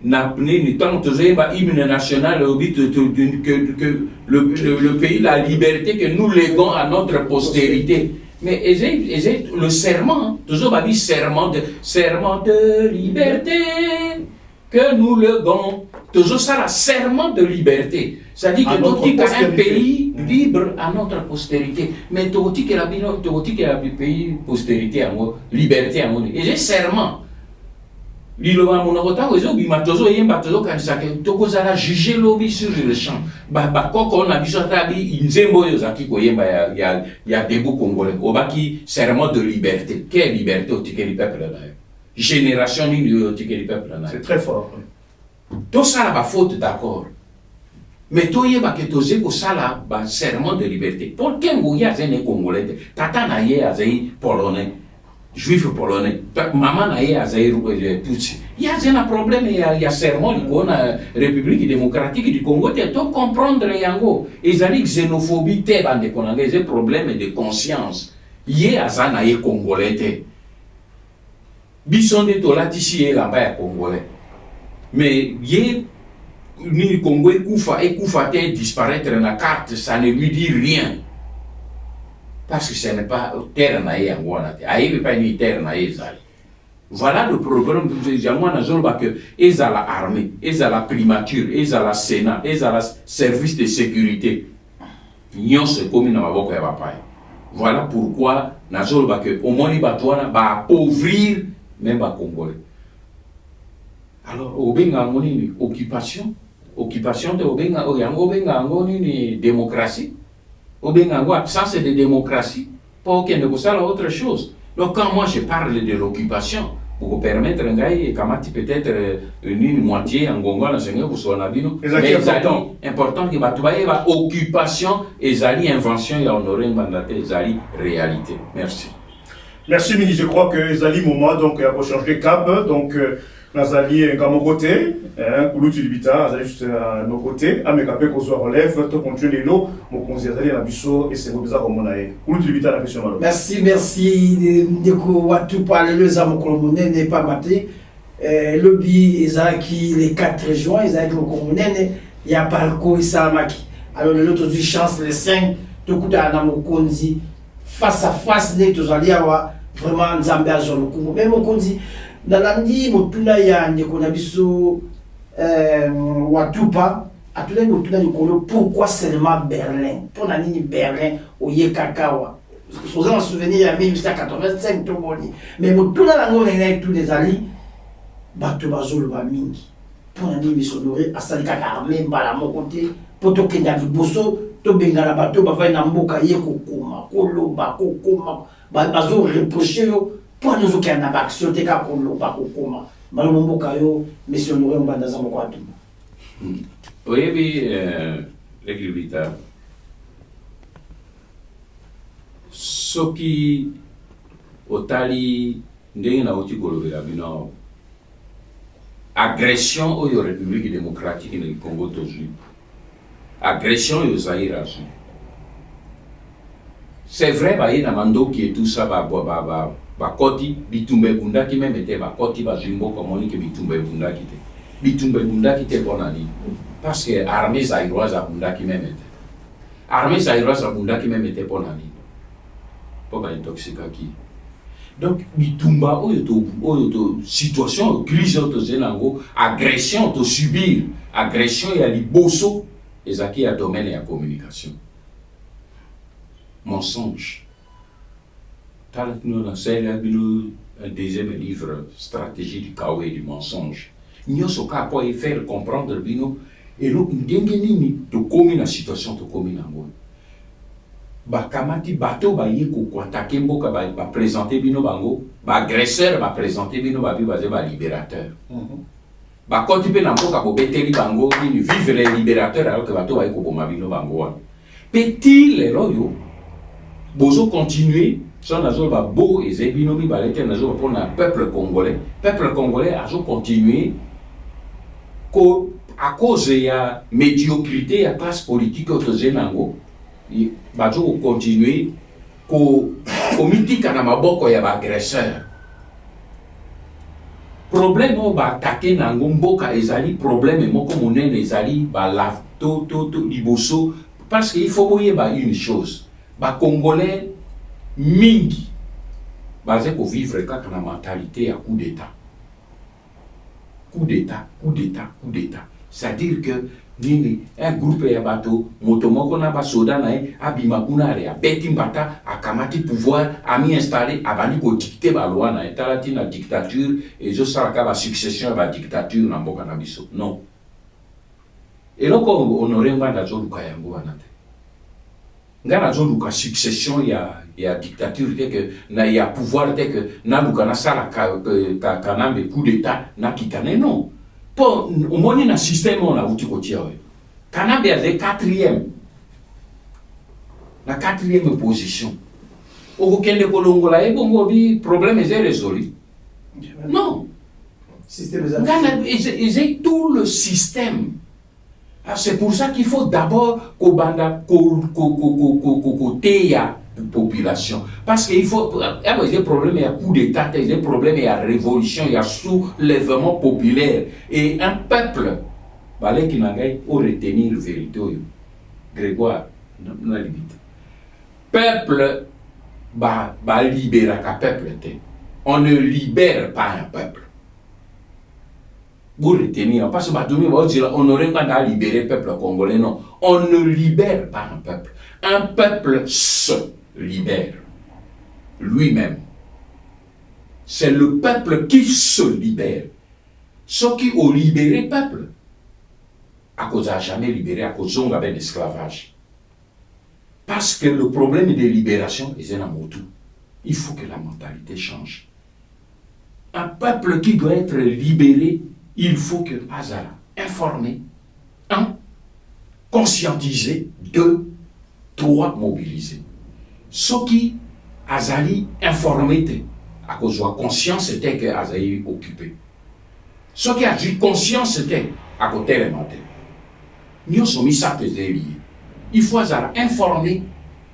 F: na ni tant tose ba hymne national au but que le pays la liberté que nous léguons à notre postérité. Mais le serment, toujours pas dit serment de liberté que nous léguons. Toujours ça, la serment de liberté. C'est-à-dire que tout est un pays libre à notre postérité. Mais tout est un pays postérité, liberté. Et j'ai serment. L'île monogota ozo bima tozo yemba tozo kanisa ke tokoza la juger lobby sur le champ ba koko na biso tabi nzembo yo zaki ko yemba ya debout congolais obaki serment de liberté. Quelle liberté au ticket du peuple là? Génération ni au ticket du peuple là.
E: C'est très fort.
F: Tout ça là ba faute d'accord. Mais to yeba ke toze ko sala ba serment de liberté. Pour quel ngoya zene congolais tata na ye azai polonais. Juif polonais, maman na ye azaïr Tutsi. Il y a un problème, il y a serment de la République démocratique du Congo, tu dois comprendre yango. Ils ont xénophobie, tu as des problèmes de conscience. Il y a un ye congolais. Bison de tola ici et là-bas congolais. Mais il ni Congo et Koufa disparaître dans la carte, ça ne lui dit rien. Parce que ce n'est pas terre naïe en Guana, aïe pas ni terre naïe zali. Voilà le problème que j'ai moi dans zone que ils à la armée, ils à la primature, ils à la sénat, ils à la service de sécurité. Nyon se commune na maboko ya papa. Voilà pourquoi dans zone que au moins les batouana va appauvrir même les Congolais. Alors au benga ngoni occupation de obenga ngoni démocratie. Ou bien en absence de démocratie, pour qu'il ne vous soit autre chose. Donc quand moi je parle de l'occupation, pour vous permettre peut-être une moitié en Congo, vous soyez en abino, mais c'est important que l'occupation et l'invention et honorer une mandaté, réalité. Merci.
E: Merci ministre, je crois que Zali moment donc il faut changer de cap donc Nazali à mon côté, Kouloutu Libita, Nazali juste à nos côtés, à mes capés qu'on soit relève, tout continuer les lots, mon conseiller Nazali à Bisso et c'est bizarre comme on a eu. Kouloutu Libita la question alors.
D: Merci de tout parler le Zamokolomone n'est pas battu. Le bi Ezaki les 4 juin, Ezaki Mokolomone, il y a pas le coup et Salamaki. Alors le lot du chance les 5, tout coup à Namokonzi face à face les tous alliés vraiment Nzambe à Zolo Congo. Même Mokonzi Nalandi motuna ya ndeko na biso Watupa atuna motuna likolo pourquoi seulement Berlin pour na nini Berlin oye kakawa vous en souvenir ya 1885 to boni mais motuna lango na tous les alliés bato bazolo ba mingi pour na nini misonore asali kaka armée mbala moko te pour to kenda liboso to bengala bato ba vai na mboka ye kokoma koloba kokoma bazo reprocher yo pour nous aucun abac sur tes cas comme l'oba ou comment malheureusement kayo mission nous on va dans un mois tout
F: oui l'écrivain soki otali ndenge na oti kolobela bino agression au République démocratique du Congo tozui agression au Zaïre azui c'est vrai ba yena mandoki et tout ça bakoti bitumbe bundaki même était bakoti bazimbo comme on dit que bitumbe bundaki te bonani parce que armée zaïroise a bundaki même était armée zaïroise a bundaki même était bonani pour ba intoxikaki donc bitumba oyo to situation crise to zenango agression to subir agression ya liboso ezaki ya domaine ya communication mensonge. Nous avons un deuxième livre, Stratégie du chaos et du mensonge. Nous avons faire comprendre bino et nous avons commis la situation de commis nango. Ba kamati bateau ba yeko kwatake mboka ba présenter bino bango, ba agresseur ba présenter bino ba ba libérateur. Ba koti pe na mboka bo beteli bango ni vivre les libérateurs alors que bateau ba yeko boma bino bango. Petit les loyo bozo continuer son azoba beau et zebinomi balete nazo pour le peuple congolais a continué à cause de la médiocrité de la classe politique de Zenango bazo continuer ko mitika na maboko ya ba agresseur problème o ba attaquer nango mboka ezali problème moko monene ezali ba la to liboso parce qu'il faut voyer ba une chose ba congolais mingi basé pour vivre kaka na mentalité ya coup d'état c'est-à-dire que nini un groupe ya bato moto moko na ba soda na abima kuna ya beti mbata akamati pouvoir ami installé abandi ko dicter ba loi na etalati na dictature et je sala ka ba succession ba dictature na mboka na biso non et loko honoré nganda zo luka yango wanate ngana zo luka succession ya dictature que na ya pouvoir que na luka na sala ka nambe coup d'état na kitane non pour au moins na système on a outil côté Kanambe est la quatrième position au Kenya Kolongola et bon problème est résolu non ils tout le système. C'est pour ça qu'il faut d'abord côté la population. Parce qu'il faut. Il y a des problèmes, il y a coup d'état, il y a des problèmes, il y a révolution, il y a soulèvement populaire. Et un peuple, qui n'a pas retenir le vérité. Grégoire, n'a limite. Peuple, libérer un peuple. On ne libère pas un peuple. Pour retenir, parce que on n'aurait pas libéré le peuple congolais, non. On ne libère pas un peuple. Un peuple se libère lui-même. C'est le peuple qui se libère. Ceux qui ont libéré le peuple, à cause n'a jamais libéré, à cause on avait l'esclavage. Parce que le problème de libération est un amour-tout. Il faut que la mentalité change. Un peuple qui doit être libéré, il faut que Azala informer, 1, conscientiser, 2, 3, mobiliser. Ce qui Azali informé, à cause de la conscience, c'était que Azali occupé. Ce qui a dit conscience, c'était à côté de l'élémentaire. Nous sommes mis ça lié. Il faut Azala informer,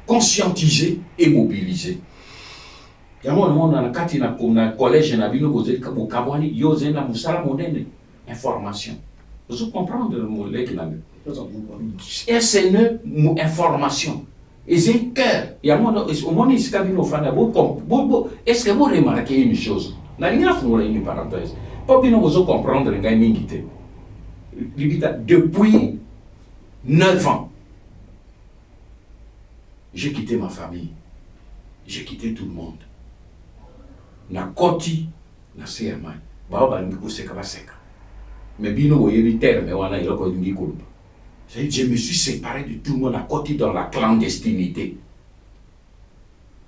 F: conscientiser et mobiliser. Il y a un monde dans le collège, il y a une information. Vous comprenez le mot qui n'a SNE, information. Et c'est un cœur. Il y a un monde, au monde, est-ce que vous remarquez une chose? Il n'y a rien à une parenthèse. Pas bien vous comprendre, depuis 9 ans, j'ai quitté ma famille. J'ai quitté tout le monde. Na koti na CMA baba ndiko seka baseka mais bino oyebi terme wana iloko ndiko je me suis séparé de tout le monde na koti dans la clandestinité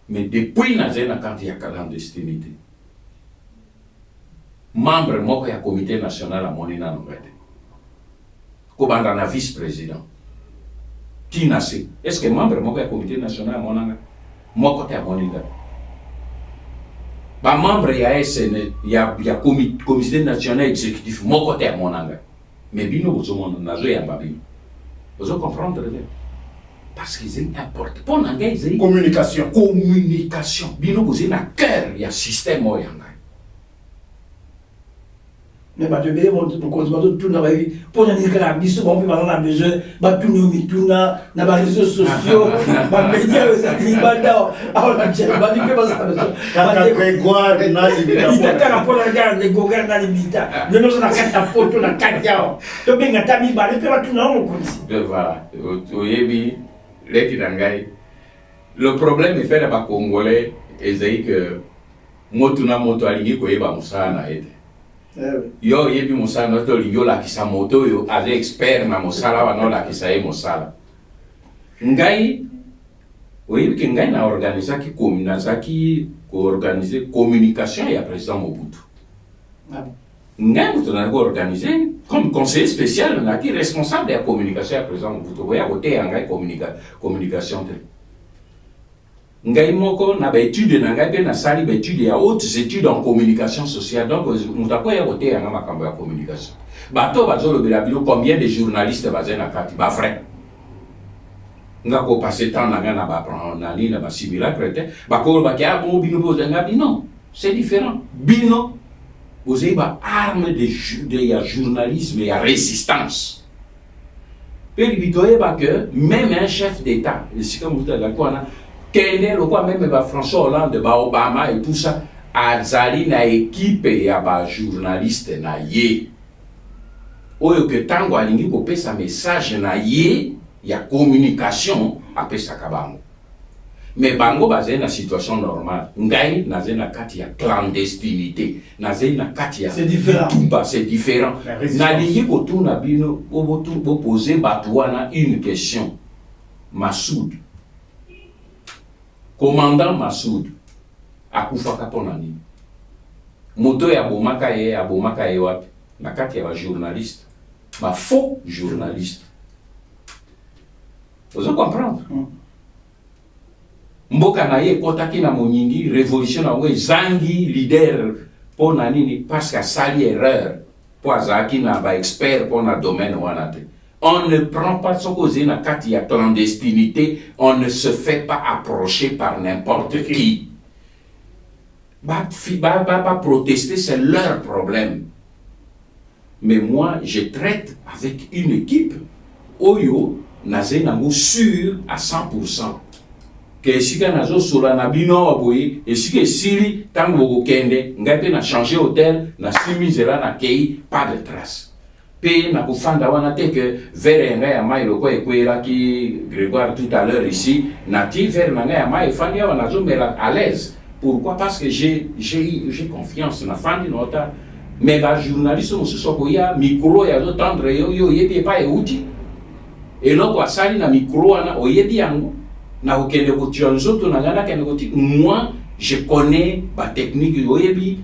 F: mais depuis na zena quand il y a clandestinité membre moko ya comité national à monina ngate ko banda na vice-président tinase est-ce que membre moko ya comité national à monanga moko te monina ba membre ya SN ya comité national exécutif mon côté à mon anga mais bino vous mon nazo ya babi vous comprendre parce qu'ils est important pour nanga ils communication bino vous na cœur ya système o yanga
D: mais ba de bébé mon tout na babi pour na nika biso bon ba na besoin ba tout no mituna na ba réseaux sociaux ba médias ezali banda on a déjà ba di pe ba ça ba Grégoire na limita pour la garde de gouverneur na limita de nous na kata poto na katiao to benga tami ba pe ba tout na on konsi
F: de voilà oyebi leki dangai le problème est fait là ba congolais ezai que motuna moto alingi ko yeba musana ete yo yebi mosala to lingo la kisa moto yo avec expert na mosala wana la kisa e mosala ngai oyebi ke ngai na organiser ki communazaki ko organiser communication ya président Mobutu ngai moto na ko organiser comme conseiller spécial na ki responsable de la communication ya président Mobutu ya côté ngai communication te ngai moko na ba étude na ngai pe na sali ba étude ya hautes études en communication sociale donc mutako ya kote ya makambo ya communication bato bazolo bela bilo combien de journalistes bazena kati ba vrai nga ko passer temps na nga na ba prendre na ni na ba simulacre te ba ko ba kia bon bino bo nga non c'est différent bino vous avez ba arme de ya journalisme et résistance pe bitoye ba que même un chef d'état c'est comme vous avez quoi na Kende le quoi même ba François Hollande ba Obama et tout ça azali na équipe ya ba journaliste na ye oyo que tango alingi ko pesa message na ye ya communication apesa kabango mais bango bazali na situation normale ngai naze na kati ya clandestinité naze na kati ya
D: c'est différent
F: c'est différent nalingi ko tuna bino obotu poser batwana une question Massoud commandant Massoud akufaka pona nini moto ya bomaka ye wapi na kati ya ba journaliste ba faux journaliste vous comprendre mboka na ye kotaki na monyingi révolution na we zangi leader pona nini parce que sali erreur po azaki na ba expert pona domaine wana te. On ne prend pas ce cause na kati ya clandestinité, on ne se fait pas approcher par n'importe qui. Ba protester, c'est leur problème. Mais moi, je traite avec une équipe oyo naze nango sûr à 100%. Que si ka nazo sola na bino aboyi, et si que sili tango go kende, ngape na changer hôtel, na simizela na kei, pas de trace. Pe na kufanda wana te que vers nga ya mai loko ekwela ki Grégoire tout à l'heure ici nati vers nga ya mai fandi wana zo mela à l'aise. Pourquoi? Parce que j'ai confiance na fandi nota mais ba journaliste mo soko ya micro ya zo tendre yo yebi pa euti et loko asali na micro wana oyebi yango na okende ko tionzo to na ngana kende ko ti moi je connais ba technique oyebi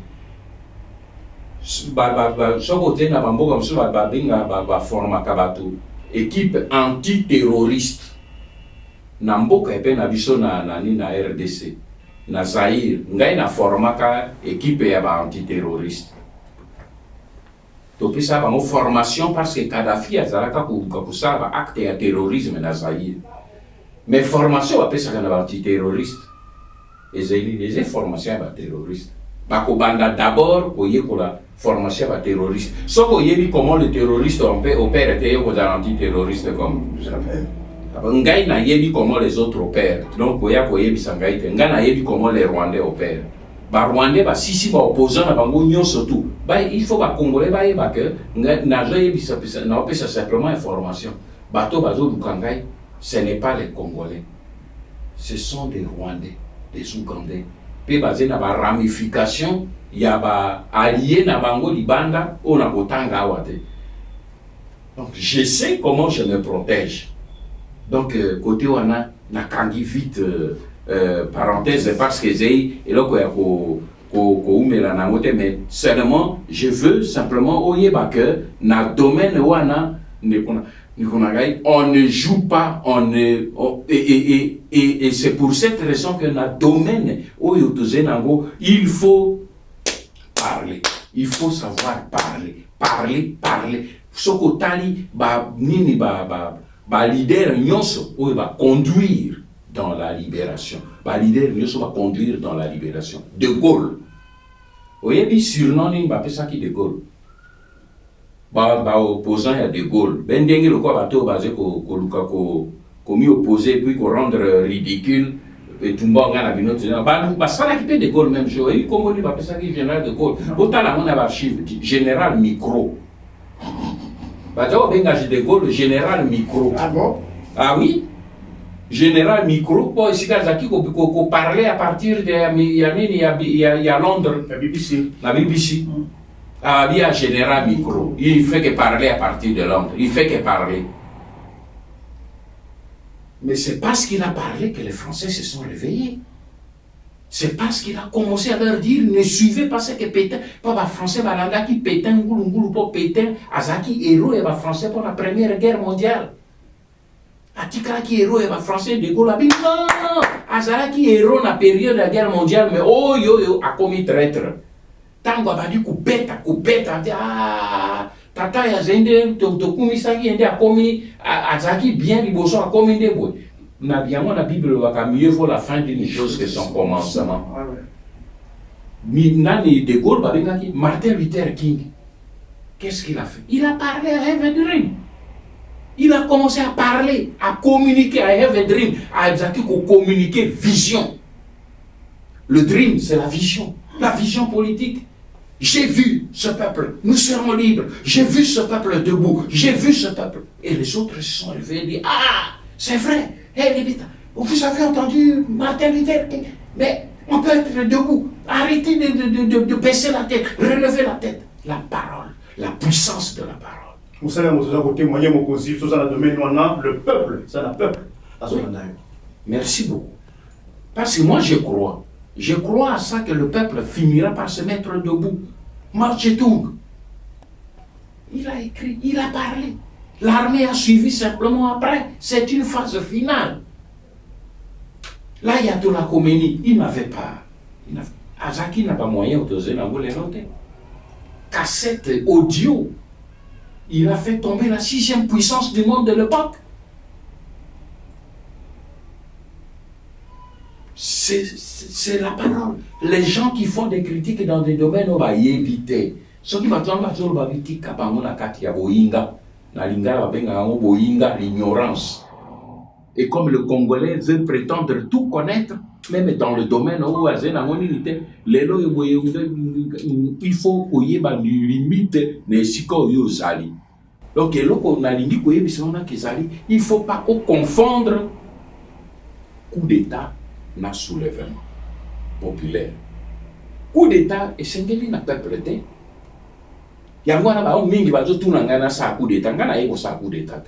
F: soko te na bamboka mosusu babinga baformaka bato équipe antiterroriste na mboka epe na biso na RDC na Zaïre ngai na formaka équipe ya antiterroriste topesa bango formation parce que Kadhafi azalaka kusala ba acte ya terrorisme na Zaïre mais formation bapesaka na antiterroriste les informations ya terroriste bakobanda d'abord koyekola formation à terroriste. Sauf qu'il y a comment les terroristes opèrent et aux antiterroristes comme jamais. Ngai na yebi comment les autres opèrent. Donc koya koyebi sangaite. Ngai na yebi comment les Rwandais opèrent. Ba Rwandais ba sisi ba opposant na bango nyon surtout. Ba il faut ba Congolais ba yeba que na jo yebi ça na opesa simplement information. Bato bazo lukangai, ce n'est pas les Congolais. Ce sont des Rwandais, des Ougandais. Pe basé na ba ramification ya ba allié na bango libanda on a botanga awate. Donc je sais comment je me protège. Donc côté wana na kangi vite parenthèse parce que j'ai eloko ya ko umela na ngote mais seulement je veux simplement oyeba que na domaine wana on ne joue pas, et c'est pour cette raison que dans le domaine où il faut parler, il faut savoir parler. Sokotali nini leader nyonso où il va conduire dans la libération. Leader nyonso va conduire dans la libération. De Gaulle. Oyebi surnom ni bapesa ki De Gaulle. Opposant à De Gaulle. Ben dengue le quoi bateau basé ko mi opposé puis ko rendre ridicule et tout monde na bino tena ba sala ki De Gaulle même jour et comme on va penser que général De Gaulle autant la mon archive général micro ba jo benga De Gaulle général micro.
D: Ah bon?
F: Ah oui, général micro pour ici kazaki ko parler à partir de ya Londres la BBC. Ah, il y a général micro. Il fait que parler à partir de Londres. Il fait que parler. Mais c'est parce qu'il a parlé que les Français se sont réveillés. C'est parce qu'il a commencé à leur dire ne suivez pas ce que Pétain, pas Français, Balanda qui Pétain, Goulou, pour Pétain, Azaki, héros et Français pour la Première Guerre mondiale. Atikaki héros et français de Gaulle abi non azalaki héros na période de la guerre mondiale mais oh yo a commis traître tango abadi kubeta tata ya zende to kumisaki ende a commis azaki bien liboso a commis de boy na bien la Bible va mieux vaut la fin d'une chose que son commencement. Nani de Gaulle babengaki Martin Luther King. Qu'est-ce qu'il a fait? Il a parlé à Have a Dream. Il a commencé à parler, à communiquer, à Have a Dream, à communiquer vision. Le dream, c'est la vision politique. J'ai vu ce peuple, nous serons libres. J'ai vu ce peuple debout, j'ai vu ce peuple. Et les autres se sont levés et dit, ah, c'est vrai, vous avez entendu Martin Luther King, mais on peut être debout. Arrêtez de baisser la tête, relever la tête. La parole, la puissance de la parole.
E: Vous savez, vous avez témoigné mon conseil, tout ça dans le domaine le peuple, c'est le peuple.
F: Oui. Merci beaucoup. Parce que moi je crois à ça que le peuple finira par se mettre debout. Mao Tse-tung, il a écrit, il a parlé. L'armée a suivi simplement après. C'est une phase finale. Là, Ayatollah Khomeini, il n'avait pas. Azaki n'a pas moyen d'autoser dans les noter. Cassette audio. Il a fait tomber la 6e puissance du monde de l'époque. C'est la parole. Les gens qui font des critiques dans des domaines, on va y éviter. Ceux qui vont critiquer l'ignorance. Et comme le Congolais veut prétendre tout connaître, même dans le domaine où il faut qu'il y ait une limite, donc il ne faut pas confondre coup d'État na soulèvement populaire. Coup d'État et sengeli na peuple te. Yangwana ba mingi ba zo tunanga na sa coup d'État ngana yebo sa coup d'État.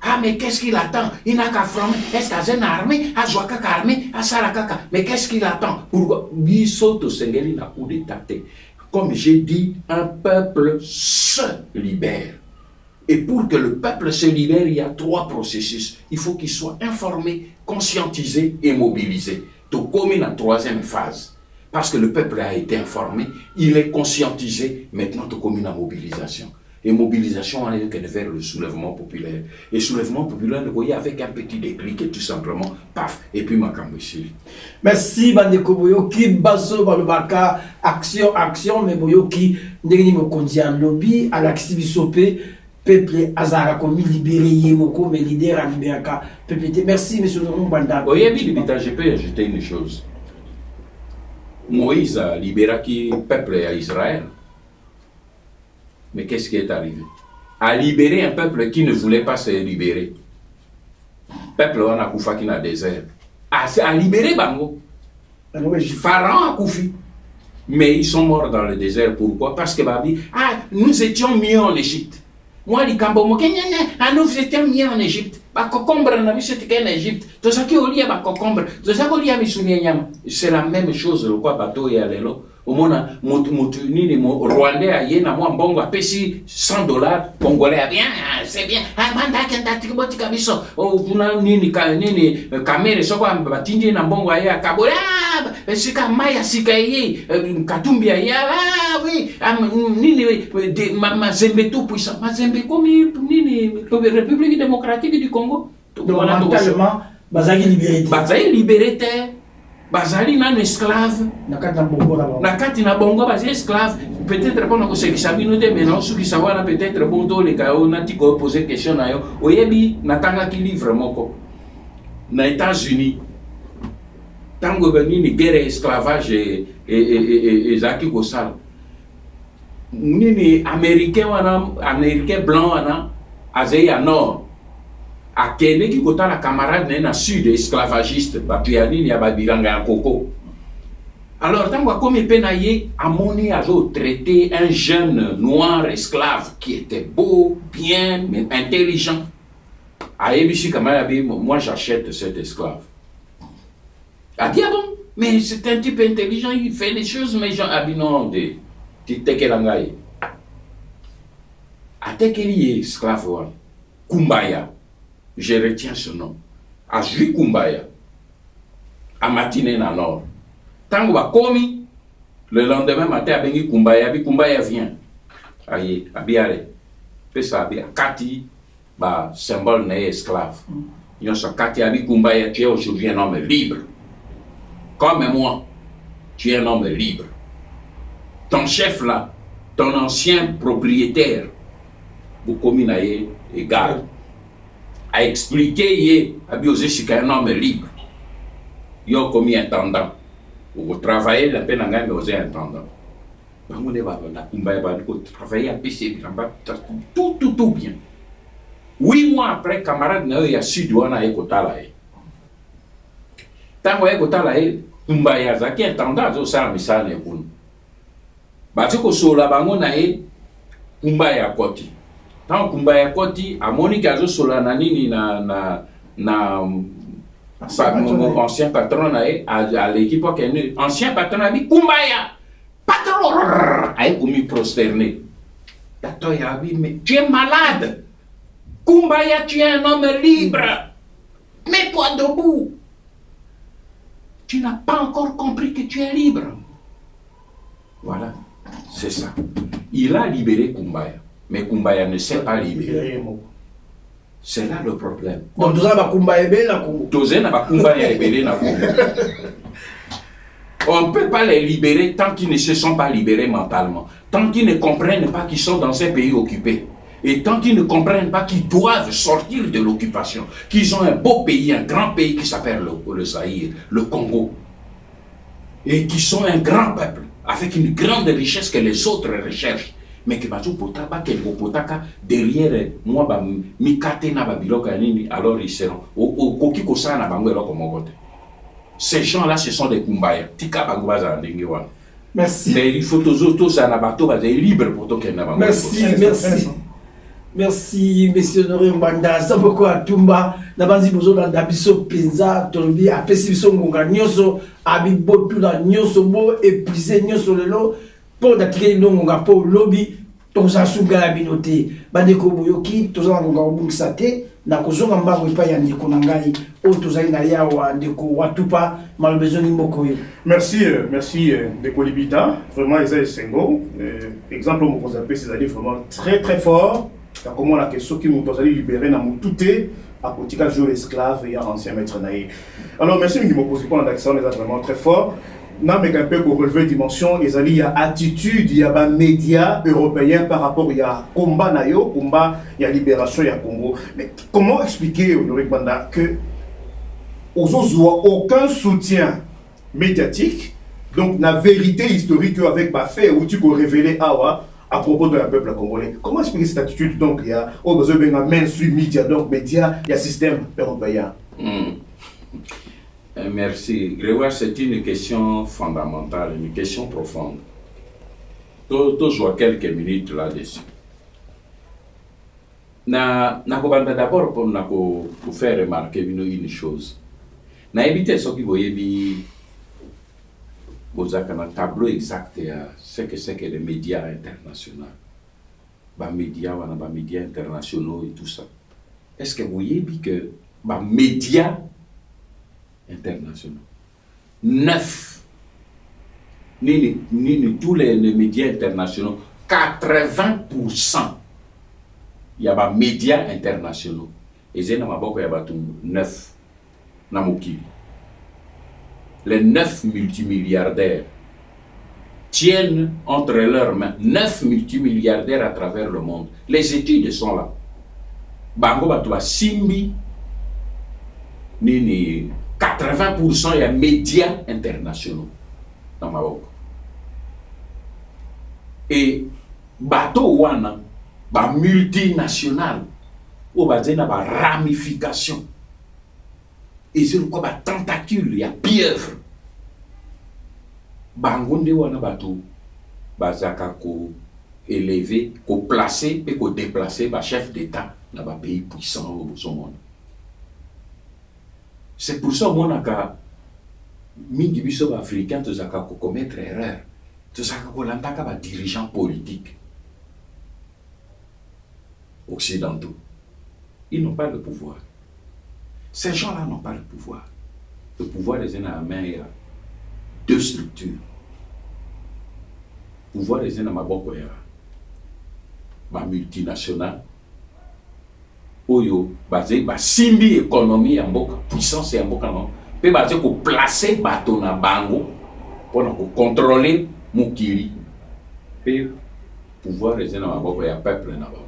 F: Ah mais qu'est-ce qu'il attend? Il n'a qu'à former. Est-ce qu'il a une armée? A jouaka armée? A sarakaka. Mais qu'est-ce qu'il attend? Pourquoi bisoto sengeli na coup d'État te. Comme j'ai dit, un peuple se libère. Et pour que le peuple se libère, il y a 3 processus. Il faut qu'il soit informé, conscientisé et mobilisé. Donc, comme une 3e phase. Parce que le peuple a été informé, il est conscientisé, maintenant, comme une mobilisation. Et mobilisation, on est vers le soulèvement populaire. Et soulèvement populaire, vous voyez, avec un petit déclic et tout simplement, paf, et puis ma cambochie.
D: Merci, Bandeko Boyoki, Baso, Balobaka, action, mais Boyoki, Ndegni Mokonzi en lobby, à l'Axibisopé, peuple Azara comme libéré Yemoko, mais leader à Libéaka, PPT. Merci, monsieur Laurent Banda.
F: Oui, je peux ajouter une chose. Moïse a libéré le peuple à Israël. Mais qu'est-ce qui est arrivé? A libéré un peuple qui ne voulait pas se libérer. Peuple on a Koufa qui n'a désert. A libéré Bango. Pharaon a Koufi. Mais ils sont morts dans le désert. Pourquoi? Parce que Babi, nous étions mis en Égypte. Moi, les Cambomo, nous étions mis en Égypte. C'est la même chose, le quoi bateau et alelo. Au moins, Moutuni, Rwandais, a yé, na moi, bongo, a payé $100, Congolais, bien, c'est bien. Manda, kenda, tibotika, biso, nini, kamere, soko, batindi, na bongo, a kabore, sika, maya, sika, ye, katumbi, oui, nini, Mazembe tout puissant, Mazembe, comme, nini, République démocratique du Congo.
D: Donc, mentalement, Bazali liberté.
F: Bazali liberté. Bazali nan esclave. Nakati na bongo bazali esclave. Peut-être pas na kosekisa binote mais non soki sawana peut-être bon to le ka on a ti ko poser question na yo. Oyebi natanga ki livre moko. Na États-Unis. Tango benini guerre esclavage et zaki ko sala. Nini américain blanc wana azai à nord. A Kene qui côté la camarade n'est sud esclavagiste, Bapianini a Babiranga Koko. Alors, tant que comme Penaye, Amoni a traité un jeune noir esclave qui était beau, bien, mais intelligent. A Ebishi Kamarabi, moi j'achète cet esclave. A dit, ah bon, mais c'est un type intelligent, il fait les choses, mais gens habinons de Tekelangaye. A Tekeli esclave, Kumbaya. je retiens ce nom. Azui Kumbaya, à matinée dans nord. Tant que commis, le lendemain matin, Abengi Kumbaya, Kumbaya vient. Aïe, Abiare. Puis ça, Kati, symbole n'est esclave. Yon sa Kati, Abi Kumbaya, tu es aujourd'hui un homme libre. Comme moi, tu es un homme libre. Ton chef là, ton ancien propriétaire, vous commis égal, a expliqué, Abi osé, c'est un homme libre. Yo commis intendant. Vous travaillez la peine en gagne, mais osé intendant. On est travailler à PC, tout bien. 8 mois après, camarade, il y a Sud-Ouana et Kotalae. Tant que Kotalae, Kumbaya Zaki, intendant, au Salamisa, les Boun. Batiko Sola Bangonae, Kumbaya Koti. Tant Kumbaya Koti, à Monica Solanani, mon ancien patron à l'équipe ancien patron a dit Kumbaya patron a commis prosterné. Tatoya a dit mais tu es malade. Kumbaya, tu es un homme libre. Mets-toi debout. Tu n'as pas encore compris que tu es libre. Voilà, c'est ça. Il a libéré Kumbaya, mais Kumbaya ne s'est pas libéré. C'est là le problème.
D: Donc, tout ça va Kumbaya Bela Congo.
F: Tout ça va Kumbaya Bela Congo. On ne peut pas les libérer tant qu'ils ne se sont pas libérés mentalement. Tant qu'ils ne comprennent pas qu'ils sont dans ces pays occupés. Et tant qu'ils ne comprennent pas qu'ils doivent sortir de l'occupation. Qu'ils ont un beau pays, un grand pays qui s'appelle le Zaïre, le Congo. Et qui sont un grand peuple, avec une grande richesse que les autres recherchent. Mais que derrière moi, alors ils seront. Ces gens-là, ce sont des Kumbaya.
D: Merci.
F: Mais il faut tous libres pour tout.
D: Merci, merci. Merci, monsieur Honoré Mbanda. Ça pourquoi Tumba, Nabanzi Bozo dans Dabiso Pinza, Tolbi, Apesibiso Ngonga Nyoso, Abibo Tuna Nyoso, Bo, épuisé Nyoso Lelo, pour d'attirer Ngonga pour lobby, Toza Suga Abinote, Bandeko Boyoki, Toza Ngonga Obungsate, Nakozonga Mbago Epa Yandeko Nangai, O Toza Inayawa, Ndeko Watupa, Malbezoni Mokoyo.
E: Merci, merci Ndeko Libita, vraiment Isaïe Sengo, exemple on vous appelle c'est-à-dire vraiment très très fort. Comment la question qui nous a libéré dans mon touté à côté de jour esclave et ancien maître naïf. Alors merci mais qui m'oppose pas en action, les a vraiment très fort. Non mais un peu pour relever dimension, il y a attitude, il y a des médias européens par rapport il y a combat nayo, combat il y a libération il y a Congo. Mais comment expliquer Honoré Banda que aux autres aucun soutien médiatique, donc la vérité historique avec Bafé où tu peux révéler à propos de la peuple congolais. Comment expliquer cette attitude? Donc, il y a besoin d'un mainstream media, donc médias, il y a système européen.
F: Merci. Grégoire, c'est une question fondamentale, une question profonde. Je vois quelques minutes là-dessus. D'abord, pour faire remarquer une chose. Na évité ce qui voyait un tableau exact ce que c'est que les médias internationaux. Les médias internationaux et tout ça. Est-ce que vous voyez que les médias internationaux, 9, tous les médias internationaux, 80%, il y a des médias internationaux. Et il y a 9 Namoki. Les 9 multimilliardaires tiennent entre leurs mains 9 multimilliardaires à travers le monde. Les études sont là. Bango Batoua Simbi, 80% il y a médias internationaux dans Maroc. Et bateau wana, multinational, ou il y a ramification. Et c'est quoi ba tentacule, il y a pieuvre. Bangonde wana bateau, bazaka ko élevé, ko placé et ko déplacé ba chef d'État dans un pays puissant au monde. C'est pour ça mon aka mingi biso africain to zaka ko commettre erreur. To zaka ko lantaka ba dirigeants politiques occidentaux. Ils n'ont pas le pouvoir. Ces gens-là n'ont pas le pouvoir. Le pouvoir est dans la main, il y a deux structures. Le pouvoir est dans ma multinationale. Oyo, basé, simbi économie ya mboka, puissance ya mboka non. Pe basé ko placer bateau na bango pour contrôler mukili. Pe pouvoir est dans maboko ya peuple na bango.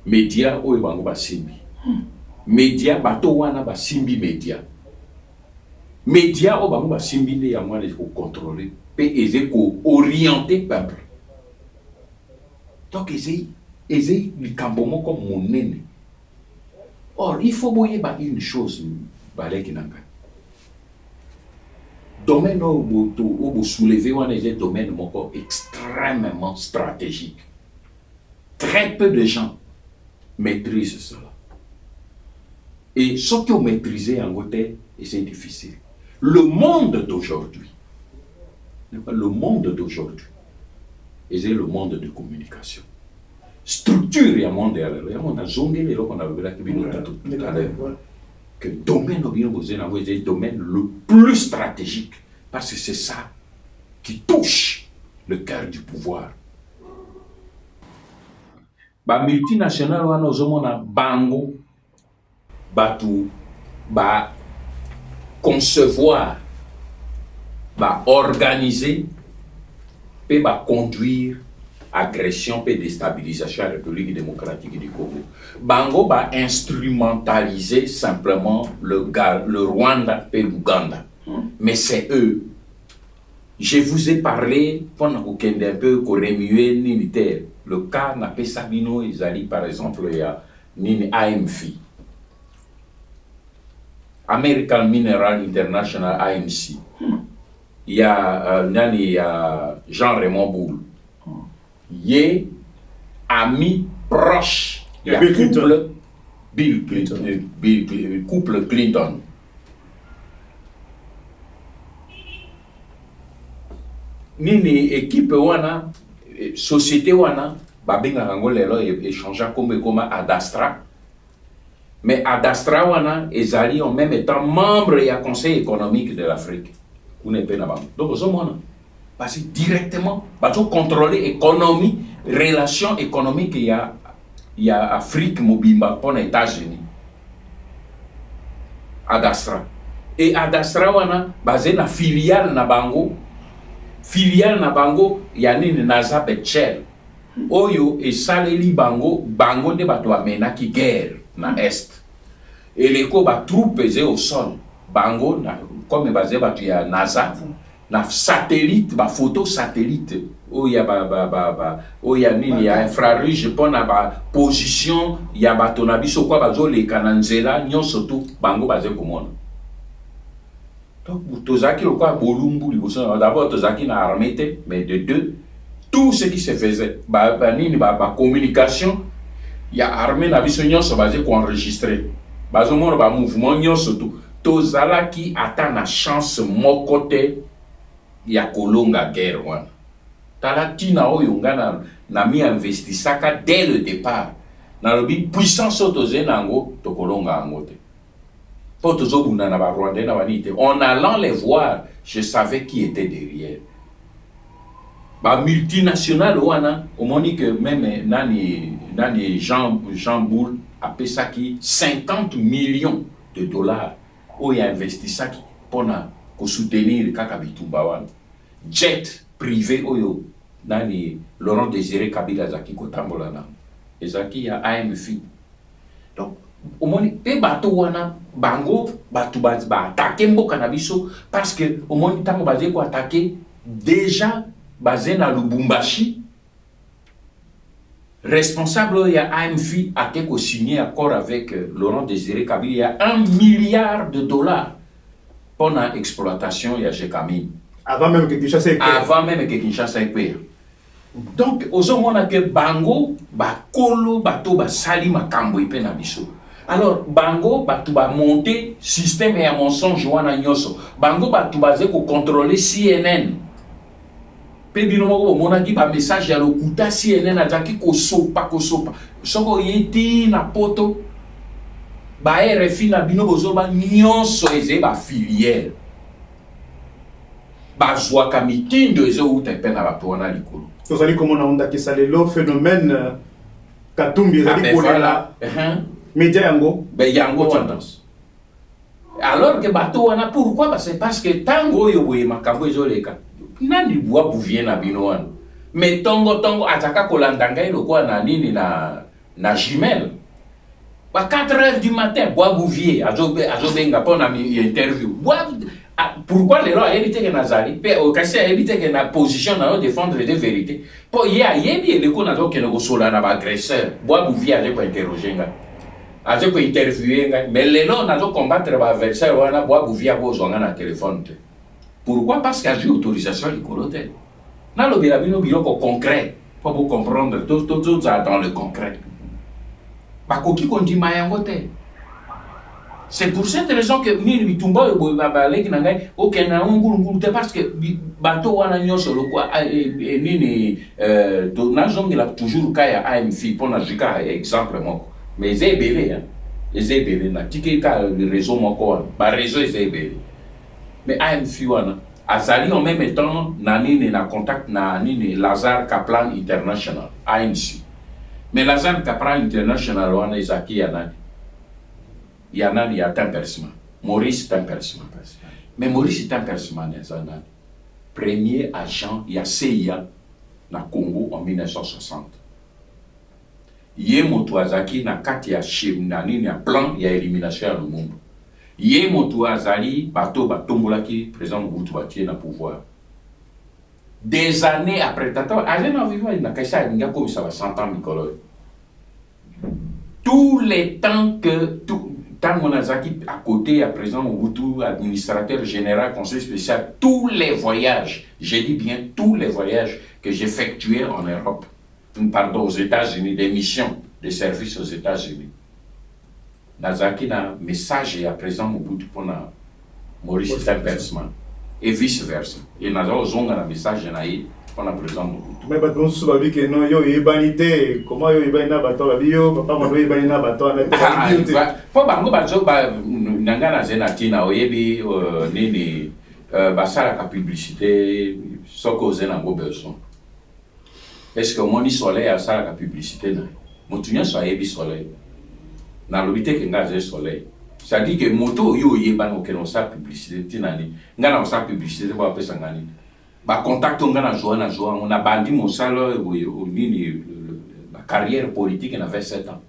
F: Média oyo bango ba simbi. Média bateau wana ba simbi média. Média o bango ba simbi ne ya mwana ko contrôler, pe eze ko orienter peuple. Donc eze likambo moko monene. Or il faut boyer une chose baleki nanga. Domaine où soulever wana eze domaine moko extrêmement stratégique. Très peu de gens maîtrisent cela. Et ce qui ont maîtrisé en côté, c'est difficile. Le monde d'aujourd'hui, c'est le monde de communication. Structure et monde a zongué les qu'on a vu là tout à l'heure. Que domaine le domaine le plus stratégique parce que c'est ça qui touche le cœur du pouvoir. Ba multinational wana ozomona bango batu ba concevoir ba organiser pe ba conduire agression et déstabilisation de la République démocratique du Congo. Bango va instrumentaliser simplement le Rwanda et l'Ouganda. Mais c'est eux. Je vous ai parlé, pendant que vous un peu remué militaire, le cas n'a pas Sabino Izali, par exemple, il y a Nini AMFI. American Mineral International AMC. Il y a Jean-Raymond Boule. Yé ami proche du couple Bill Clinton. Couple Clinton. Nini équipe wana société wana babinga rango lelo échanger comme Adastra. Mais Adastra wana ezali en même temps membre du Conseil économique de l'Afrique. Vous n'êtes pas là-bas. Donc au moins parce que directement, ils contrôler l'économie, relations économiques, il y a Afrique, Mobimba, pour les États-Unis. Adastra. Et Adastra, basé na filiale na Bango. Filiale na Bango, il y a une NASA Betchel. Oyo et Saleli Bango, Bango de Batoa Menaki guerre na Est. Et les troupes pesées au sol. Bango, comme basé Batu, il y a NASA. Na satellite, ba photo satellite, où il y a infrarouge, pour la position, il y a batonabiso quoi, bazo les cananzela, nyon surtout, bango basé comme on. Donc, tozaki le quoi, bolumbu, d'abord tozaki na armée, mais de deux, tout ce qui se faisait, ba communication, il y a armée na biso nyon so basé qu'on enregistré, bazo mon ba mouvement nyon surtout, tozala qui attend la chance mon côté. Ya kolonga guerre wana tala tina oyo ngana na mi investisaka dès le départ na lobi puissance autoze nango to kolonga ngote po tozo buna na ba Rwandais na banite en allant les voir je savais qui était derrière ba multinational wana au monique même nani Jean Boule a pesaki 50 millions de dollars oyo investisaki pona ko soutenir kaka bitumba wana jet privé oyo nani Laurent Désiré Kabila zaki kotambola na ezaki ya AMFI. Donc omoni pe bato wana bango batu ba attaquer mboka na biso parce que omoni tango bazé ko attaquer déjà basé na Lubumbashi responsable ya AMFI a été signé accord avec Laurent Désiré Kabila, il y a $1 milliard pour l'exploitation de Gécamine.
E: Avant même que
F: Kinshasa ait payé. Donc, aux hommes, on a que Bango, Kolo, Bato, Sali, Makambo, et Penabiso. Alors, Bango, Bato, monter système et à mensonge, Joana Nyoso. Bango, Bato, basé pour contrôler CNN. Pebino, mon a dit, message à l'okuta CNN, a dit, Kosopa. Soko, yeti, na poto. ba RFI na bino bozoba nyonso eze ba filière ba zwaka mitindo eze uta pe na bato wana likolo
E: tozali komona ondakisa lelo phénomène katumbi ezali kolela média yango
F: yango tendance alors que bato wana pourquoi c'est parce que tango yo boye makambo ezoleka nani bwa buvie na bino wana mais tongo ataka kolanda ngai lokwa na nini na Gmail ba 4h du matin bwa buvie azobenga pona mi interview pourquoi les gens hérité que nazali pe au kasi hérité que na position na défendre des vérités po ya yebi le ko nazo ke no sola na ba agresseur bwa buvie aje ko interroger nga aje ko interviewer nga mais les gens nazo combattre ba adversaire wana bwa buvie abo zonga na téléphone te pourquoi parce qu'il y a eu autorisation du colotel na lo bila bino biloko concret pour vous comprendre tout ça dans le concret ba koki kondima yango te. C'est pour cette raison que ni bitumba ba leki na ngai okena ngulu te parce que bato wana nyonso lokwa nini to na zongela toujours kaya AMF pour na jika exemple moko mais ezebele hein ezebele na tikeka réseau moko ba réseau ezebele mais AMF wana azali en même temps na nini na contact na nini Lazare Kaplan International ANC mais Lazare Kaplan International wana ezaki yana il y a un percement. Maurice est un percement. Mais Maurice est un percement. Premier agent, il y a CIA na Congo en 1960. Yé Motoazaki na kati ya Chimnani na plan ya élimination du monde. Yé Motoazali bato batombolaki président Mobutu batie na pouvoir. Des années après tata agent na vivant na kaisa ninga comme ça va 100 ans Nicolas. Tous les temps que tant on a Zaki à côté, à présent Mobutu, administrateur général, conseil spécial, tous les voyages, j'ai dit bien tous les voyages que j'effectuais en Europe, pardon, aux États-Unis, des missions de service aux États-Unis. Nazaki na message et à présent Mobutu pour na Maurice Saint-Perceman et vice versa. Et Nazao zonga na message naï pour na présent Mobutu.
E: Mais bato on souba que non yo ebanité comment yo ebana bato la bio papa mo ebana bato na
F: po bango bazo ba nangana zena tina oyebi nini basala ka publicité soko zena ngo besoin est-ce que moni soleil a sala ka publicité na motunya so yebi soleil na lobité que ngaze soleil ça dit que moto yo yebana que non sa publicité tinani ngana sa publicité ba pesa ngani ba contact ngana joana on a bandi mon salo nini la carrière politique en avait 7 ans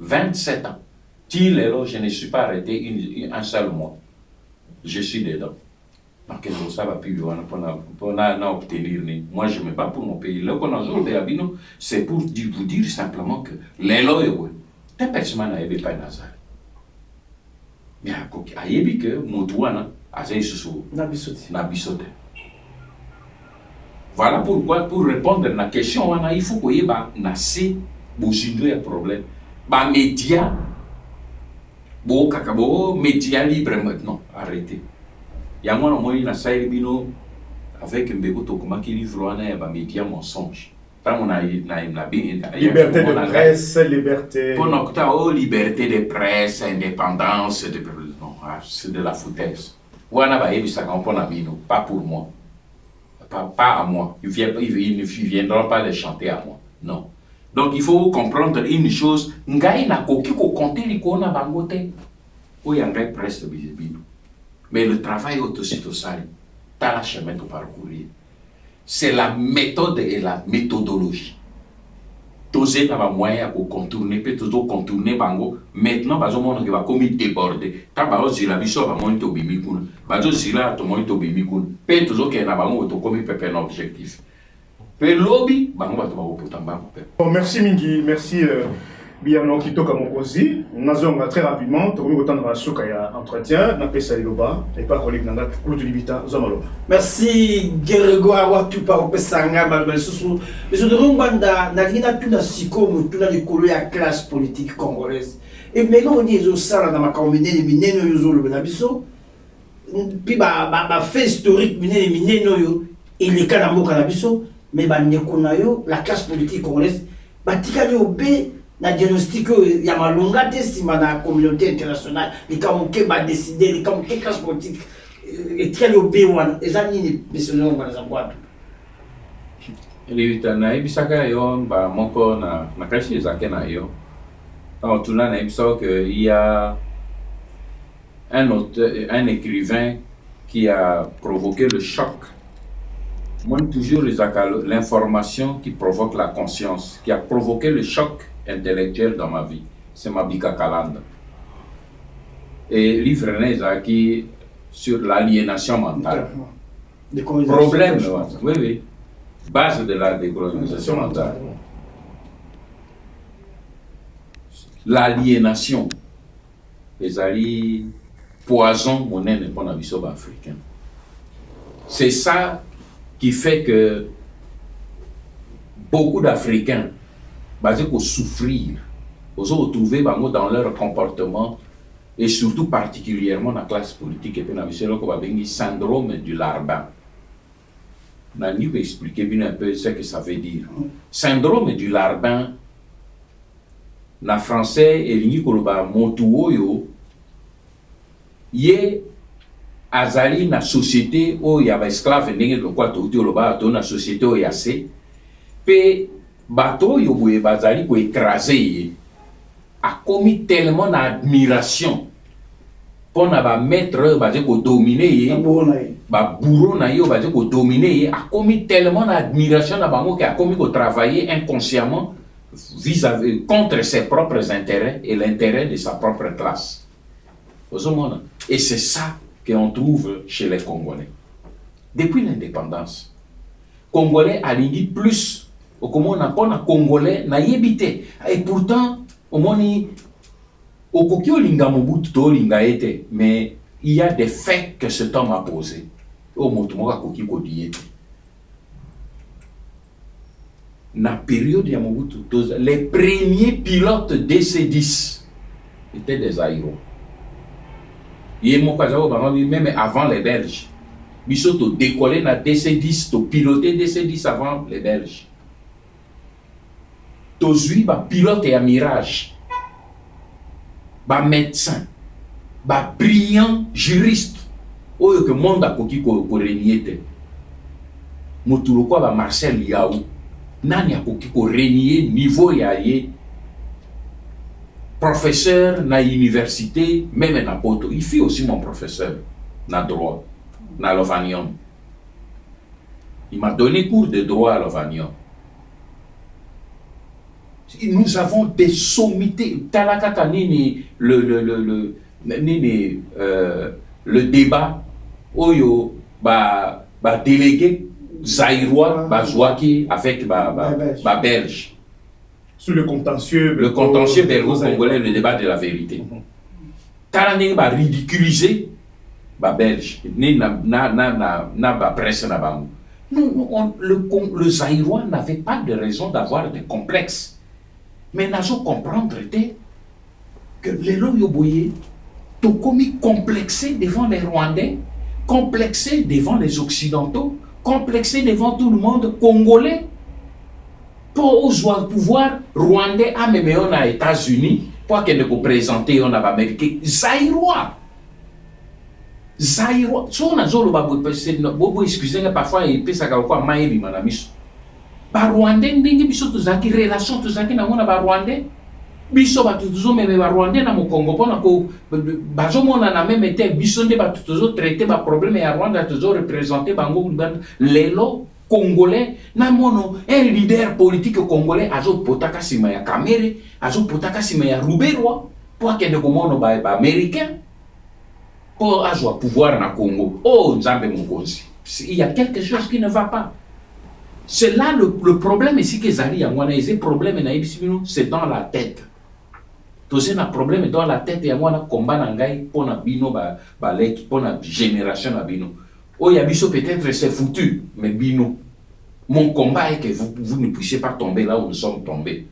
F: 27 ans. Je ne suis pas arrêté un seul mois. Je suis dedans. Donc, ça va plus loin pour obtenir. Moi, je ne me bats pour mon pays. Là, c'est pour vous dire simplement que les lois, t'es personne n'a pas de nazar. Mais à yebi que Moutouana a fait ce soir. Nabisote. Voilà pourquoi, pour répondre à la question, il faut qu'il y ait un problème. Bah, médias. Bon, kakabo, médias libres maintenant, arrêtez. Il y a moi, na saïd bino, avec Mbego Tokoma qui livre un média mensonge.
E: Liberté de presse, liberté.
F: Pour nous, liberté de presse, indépendance, non, c'est de la foutaise. Wana ba yebi ça comprend bino, pas pour moi. Pas à moi. Ils ne viendront pas les chanter à moi. Non. Donc il faut comprendre une chose, ngai na koki ko compter li ko na bangote o yangai presse bino. Mais le travail aussi tout ça, t'as la chemin de parcourir. C'est la méthode et la méthodologie. Tous na ba moyen pour contourner, peut toujours contourner bango. Maintenant bazo mona que va comme déborder. Ta ba ozila biso ba monto bimi kuna. Bazo zila to monto bimi kuna. Peut toujours que na bango to comme pepe un objectif. Lobby,
E: merci Mingi, merci Biano Kito Kamokosi. Nous très rapidement, tu as autant de rations qu'il y a entretien, n'a pas ça loba et pas collègue Nanga, Claude Libita, Zamaloba.
D: Merci Grégoire Watupa Opesanga, Malbelsousou. Mais je dirais que Nagina tout na siko, tout na l'école à classe politique congolaise. Et maintenant on est au salon dans ma commune, les minés no le benabiso. Puis bah fait historique minés les minés no et les canamo canabiso. Mais la classe politique congolaise, tika yo be na diagnostic il y a malonga te sima na communauté internationale likamuke ba décider likamuke classe politique et très obewana eza nini missionnaire on va les avoir
F: Rivita na ibisaka yo ba moko na kashi ezake na yo. Alors tout là na ibisaka que il y a un auteur, un écrivain qui a provoqué le choc. Moi toujours l'information qui provoque la conscience, qui a provoqué le choc intellectuel dans ma vie. C'est Mabika Kalanda. Et livre Nezaki sur l'aliénation mentale. Problème, oui, oui. Base de la décolonisation mentale. L'aliénation. Les alliés poison mon indépendant africain. C'est ça qui fait que beaucoup d'Africains, basés pour souffrir, ils ont retrouvé dans leur comportement et surtout particulièrement dans la classe politique et puis dans le syndrome du larbin. Je vais expliquer bien un peu ce que ça veut dire. Syndrome du larbin, en français, et l'ingikoloba motuoyo, yé azali na société où il y a esclave ndenge lokwa touti oloba to na société où yase pe bato yo boye bazali ko écraser yé a commis tellement d'admiration pour na ba maître bazé ko dominer yé ba bourreau na yo bazé ko dominer yé a commis tellement d'admiration na bango qui a commis ko travailler inconsciemment vis-à-vis contre ses propres intérêts et l'intérêt de sa propre classe. Et c'est ça qu'on trouve chez les Congolais. Depuis l'indépendance, Congolais a dit plus, comme on n'a pas Congolais, n'a yébité. Et pourtant, au moni, au kokyo linga mobutu to linga été, mais il y a des faits que cet homme a posés. Au motumoka koki ko diété. Dans la période de Mobutu, les premiers pilotes DC-10 étaient des aéros. Même avant les Belges. Ils ont décollé dans DC-10, ils ont piloté DC-10 avant les Belges. Ils ont piloté à Mirage. Ils médecin. Ils brillant juriste. Ils ont que le monde a coquille pour régner. Ils Marcel Liaou. Nani a coquille pour régner niveau yaye. Professeur na université, même na poto. Il fut aussi mon professeur na droit, na Lovanium. Il m'a donné cours de droit à Lovanium. Nous avons des sommités. Talakata nini le débat oyo ba délégué zaïrois ba Zouaki avec ba belge.
E: Sur le contentieux
F: belgo-congolais, le débat de la vérité. Talané va ridiculiser les Belges, na presse na bango. Le Zaïrois n'avait pas de raison d'avoir des complexes. Mais nous avons comprendre que les Loyoboye ont commis complexé devant les Rwandais, complexé devant les Occidentaux, complexé devant tout le monde congolais. Pour pouvoir Rwandais à même aux États-Unis pour qu'elle ne présenter en Amérique Zaïrois. Zaïrois. Si on a zolo excusez parfois et puis ça quoi maïbi manamiso. Ba Rwandais ndenge biso tozaki relation tozaki na mona ba Rwandais. Biso ba tuzo même ba Rwandais na mo Congo pona ko bazo mona na même été biso nde ba tuzo traiter ba problème ya Rwanda tuzo représenter bango lelo Congolais, namono un leader politique congolais azo potaka sima ya Kamere, azo potaka sima ya Ruberwa, pour que ne komono ba américain pour azo pouvoir na Congo. Oh Nzambe Mokonzi. Il y a quelque chose qui ne va pas. C'est là le problème ici que Zali a moi les problèmes na ibisibino, c'est dans la tête. Tous un problème dans la tête ya moi combat na ngai pona bino ba leki pona génération na bino. Oh, il y a biso peut-être c'est foutu, mais bino. Mon combat est que vous ne puissiez pas tomber là où nous sommes tombés.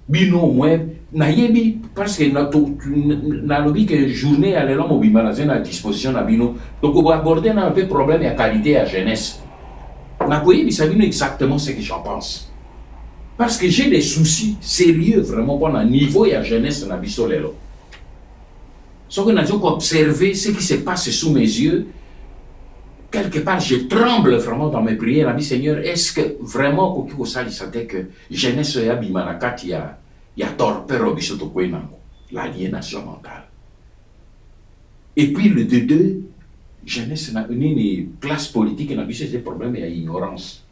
F: Bino, moi, nayebi, parce que na lobby que journée à l'élan mobile à disposition à bino. Donc, on va aborder un peu problème et à qualité à jeunesse. Na koyebi, ça bino exactement ce que j'en pense. Parce que j'ai des soucis sérieux vraiment pour le niveau et la jeunesse na biso lelo. Sauf que nous avons observé ce qui se passe sous mes yeux. Quelque part, je tremble vraiment dans mes prières. Je dis, Seigneur, est-ce que vraiment, Kokiko Sali sentait que jeunesse et Abimanakat, il y a torpeur au biso to l'aliénation mentale. Et puis le deux, jeunesse, une classe politique, il y a des problèmes et ignorance.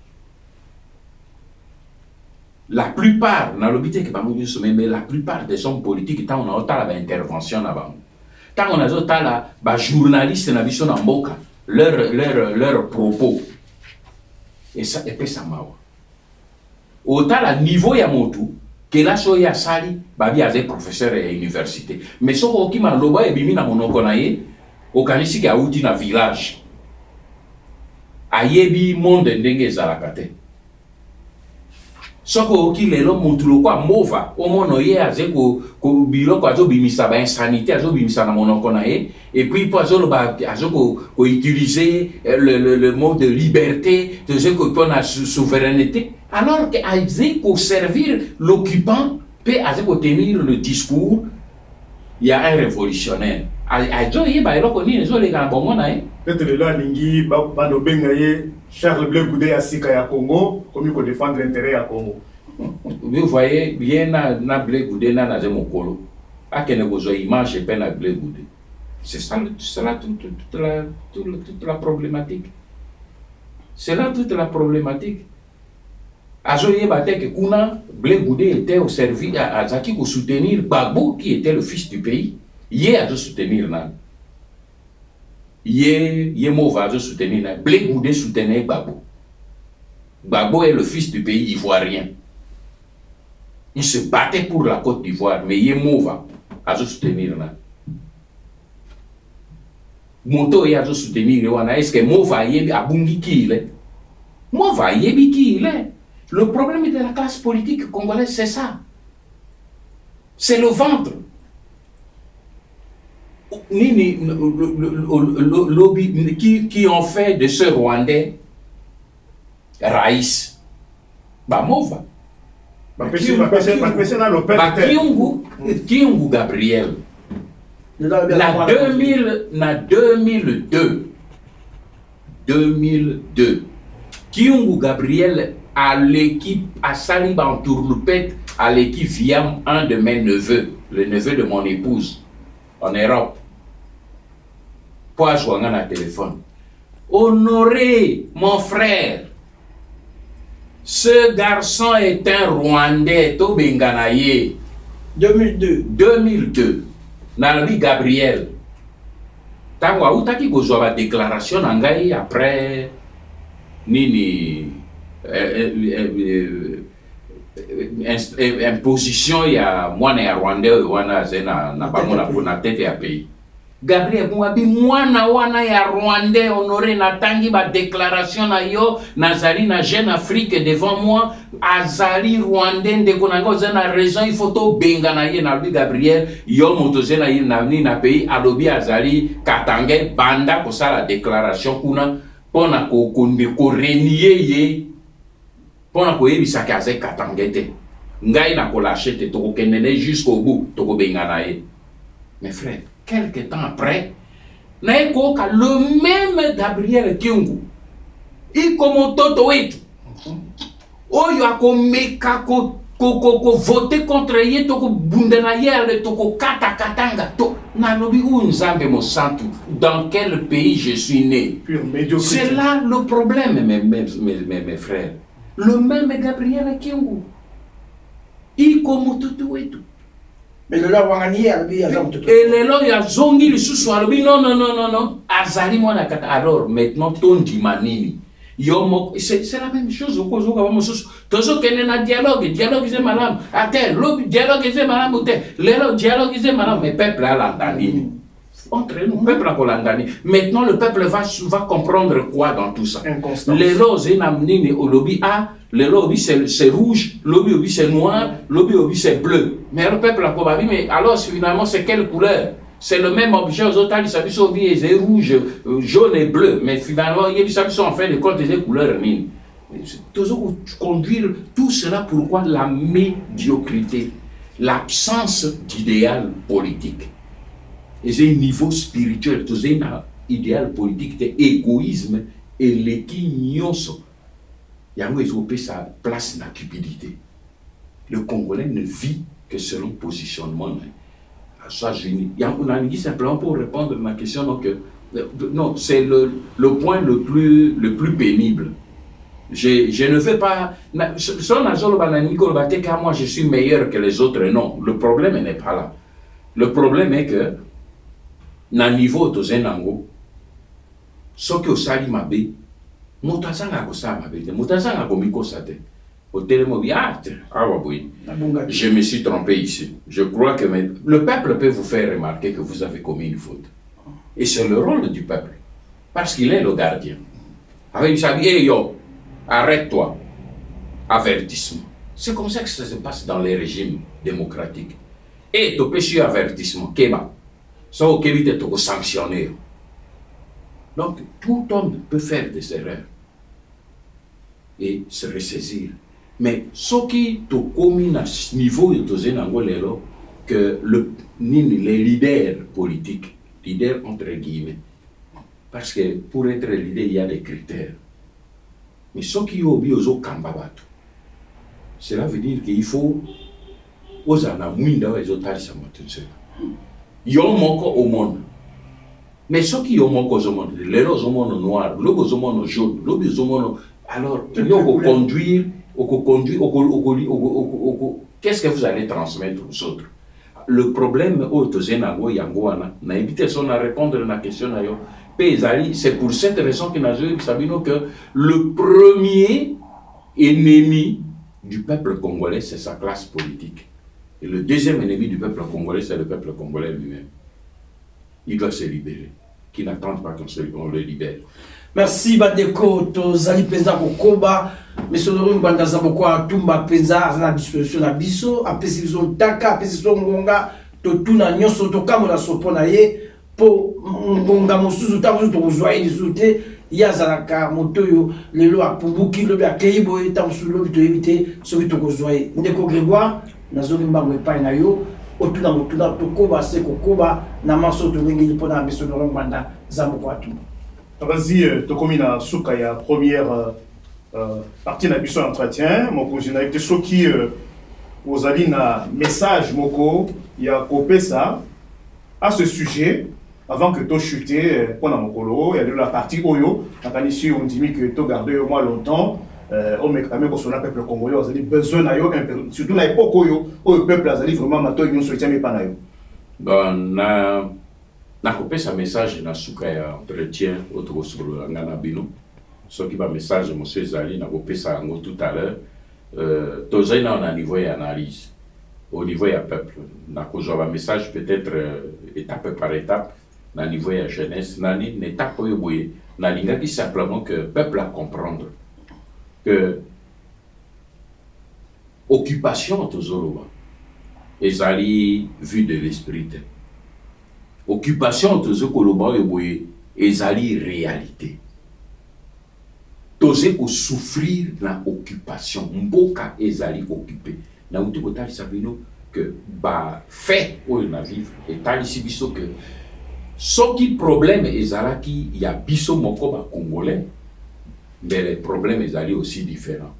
F: La plupart, mais la plupart des hommes politiques, tant on a l'intervention là-bas. Tant on a la journaliste na biso na mboka, leur propos. Et ça, et puis ça m'a. Autant la niveau ya motu, que là, soya sali, babi a des professeurs à l'université. Mais ce qui m'a loba et bimi na monokonaye, au kanisi ki a outi na village. Ayebi monde ndenge zalakate. Soko oki lelo mutulo kwa mova omono ye aze ko biloko azo bimisa ba insanité azo bimisa na monoko na ye et puis po azo ba azo ko utiliser le mot de liberté de ce que pour la souveraineté alors que aze ko servir l'occupant peut aze ko tenir le discours il y a un révolutionnaire azo ye ba eloko ni ezo le ga bongo na ye
E: peut-être le là lingi ba no bengaye Charles Blé Goudé à Sika ya Congo, comme il faut défendre l'intérêt à Congo.
F: Vous voyez, bien na Blé Goudé na zemo kolo. A kene bozo image et peine à Blé Goudé. C'est ça toute la problématique. C'est là toute la problématique. Azoye bate que kuna Blé Goudé était au service à Zaki pour soutenir Gbagbo qui était le fils du pays. Yé a de soutenir nan. Yé Mova de soutenir. Blé Goudé soutenait Gbagbo. Gbagbo est le fils du pays ivoirien. Il se battait pour la Côte d'Ivoire, mais Yé Mova a de soutenir. Moto a de soutenir. Est-ce que Mova yé abungi qui il est? Mova yé qui il est? Le problème de la classe politique congolaise, c'est ça. C'est le ventre. Qui ont fait de ce Rwandais Raïs Bamova Kiyungu Gabriel na 2002 Kiyungu Gabriel à l'équipe à Saliba en tourloupette à l'équipe via un de mes neveux, le neveu de mon épouse en Europe. Pour jouer à téléphone. Honoré, mon frère, ce garçon est un Rwandais, Tobenganaye. 2002. Nalbi Gabriel. Tangwa utaki kozwa ba déclaration nangai après nini imposition ya mwana ya Rwandais wana zena na bango na tête ya pays. Gabriel Mwabi mwana wana ya Rwandais honoré na tangi ba déclaration na yo nazali na Jeune Afrique devant moi azali Rwandais ndeko nango zena raison il faut to benga na ye na Gabriel yo moto zena ye na ni na pays alobi azali Katange banda ko sala déclaration kuna pona ko renier ye pona ko yebisa ka ze Katange te ngai na ko lâcher te to ko kenene jusqu'au bout to ko benga na ye. Mes frères, quelque temps après, le même Gabriel Kiyungu, il comme toto et oyo akomeka ko voter contre ye to ko bundana ye to ko kata katanga to na lobi unzambe mo santu dans quel pays je suis né. C'est là le problème mes frères. Le même Gabriel Kiyungu, il comme toto et tout.
D: Mais le là wangani albi azam tout.
F: Et les là ya zongi le sous albi non azali moi na kata alors maintenant ton dimanini yomo c'est la même chose au kozo ka mosusu tozo kene na dialogue c'est madame attends le dialogue c'est madame le dialogue c'est madame mais peuple à l'andani entre nous peuple à l'andani maintenant le peuple va comprendre quoi dans tout ça les roses et namnini au lobby a le lobby c'est rouge, le lobby c'est noir, le lobby c'est bleu. Mais le peuple a probablement, mais alors finalement c'est quelle couleur? C'est le même objet aux autres, ils c'est rouge, jaune et bleu. Mais finalement, ils sont en fait de compte des couleurs mine. Toujours conduire tout cela, pourquoi la médiocrité, l'absence d'idéal politique. Et c'est un niveau spirituel, tout c'est un idéal politique, c'est égoïsme et l'équignoso. Il y a sa place dans la cupidité. Le Congolais ne vit que selon le positionnement. Il y a un dit simplement pour répondre à ma question, donc, non, c'est le point le plus pénible. Je ne veux pas. Moi, je suis meilleur que les autres. Non, le problème n'est pas là. Le problème est que, dans le niveau de Zenango, ce que Sali Mabe, je me suis trompé ici. Je crois que le peuple peut vous faire remarquer que vous avez commis une faute. Et c'est le rôle du peuple. Parce qu'il est le gardien. Avec hey yo, arrête-toi. Avertissement. C'est comme ça que ça se passe dans les régimes démocratiques. Et tu peux sur avertissement. Keba. Ça, au Québec, tu peux sanctionner. Donc, tout homme peut faire des erreurs et se ressaisir. Mais ce qui te commis à ce niveau que les leaders politiques, leaders entre guillemets, parce que pour être leader, il y a des critères. Mais ce qui est obligé aux Kambabatu, cela veut dire qu'il faut aux Anamouinda et aux Talisamatunse. Il y a un manque au monde. Mais ce qui est au monde au monde, les gens au monde noir, les gens au monde jaune, les gens au monde. Alors, il faut conduire, qu'est-ce que vous allez transmettre aux autres? Le problème, n'a évité son à répondre à la question. C'est pour cette raison que le premier ennemi du peuple congolais, c'est sa classe politique. Et le deuxième ennemi du peuple congolais, c'est le peuple congolais lui-même. Il doit se libérer. Qui n'attendent pas qu'on le libère.
D: Merci Badeko, tozali penza kokoba, monsieur Lorum Bandaza Bokwa Tumba penza à disposition na biso, apesi biso taka, apesi biso ngonga, totuna nyonso tokamola sopona ye po ngonga mosusu tabuzu tozwa lisuté yazalaka motoyo lelo apubuki lobi akeibo tabuzu lobi to éviter soki tokozwa ye. Ndeko Grégoire nazoli mbango epai na yo otuna motuna tokoba se kokoba na maso tolengi pona monsieur Lorum Bandaza Bokwa Tumba.
E: Vas-y, Tokomi na souka ya première partie de l'entretien entretien. Moko j'ai été choqué aux alliés na message moko ya copé ça à ce sujet avant que to chuté pendant mokolo il y a de la partie oyo na ici on dit que to garder au moins longtemps on met quand même que son peuple congolais aux alliés besoin na yo surtout na époque oyo au peuple azali vraiment mato union soutien mais pas na yo.
F: Bon na kopesa message na suka ya entretien autour sur ngana bino ce qui va message monsieur Zali na kopesa ngo tout à l'heure tozai na on niveau d'analyse au niveau ya peuple na kozwa message peut-être étape par étape na niveau ya jeunesse na ni étape oyo boye na linga qui simplement que peuple à comprendre que occupation tozoloba ezali vue de l'esprit. Occupation de ce que ezali réalité. Toze ko souffrir na occupation. Mboka ezali occupé. Na uti kotali sabino que ba fait ou na vivre et tali sibiso que ce qui problème ezalaki ya biso moko ba congolais mais les problèmes ezali aussi différents.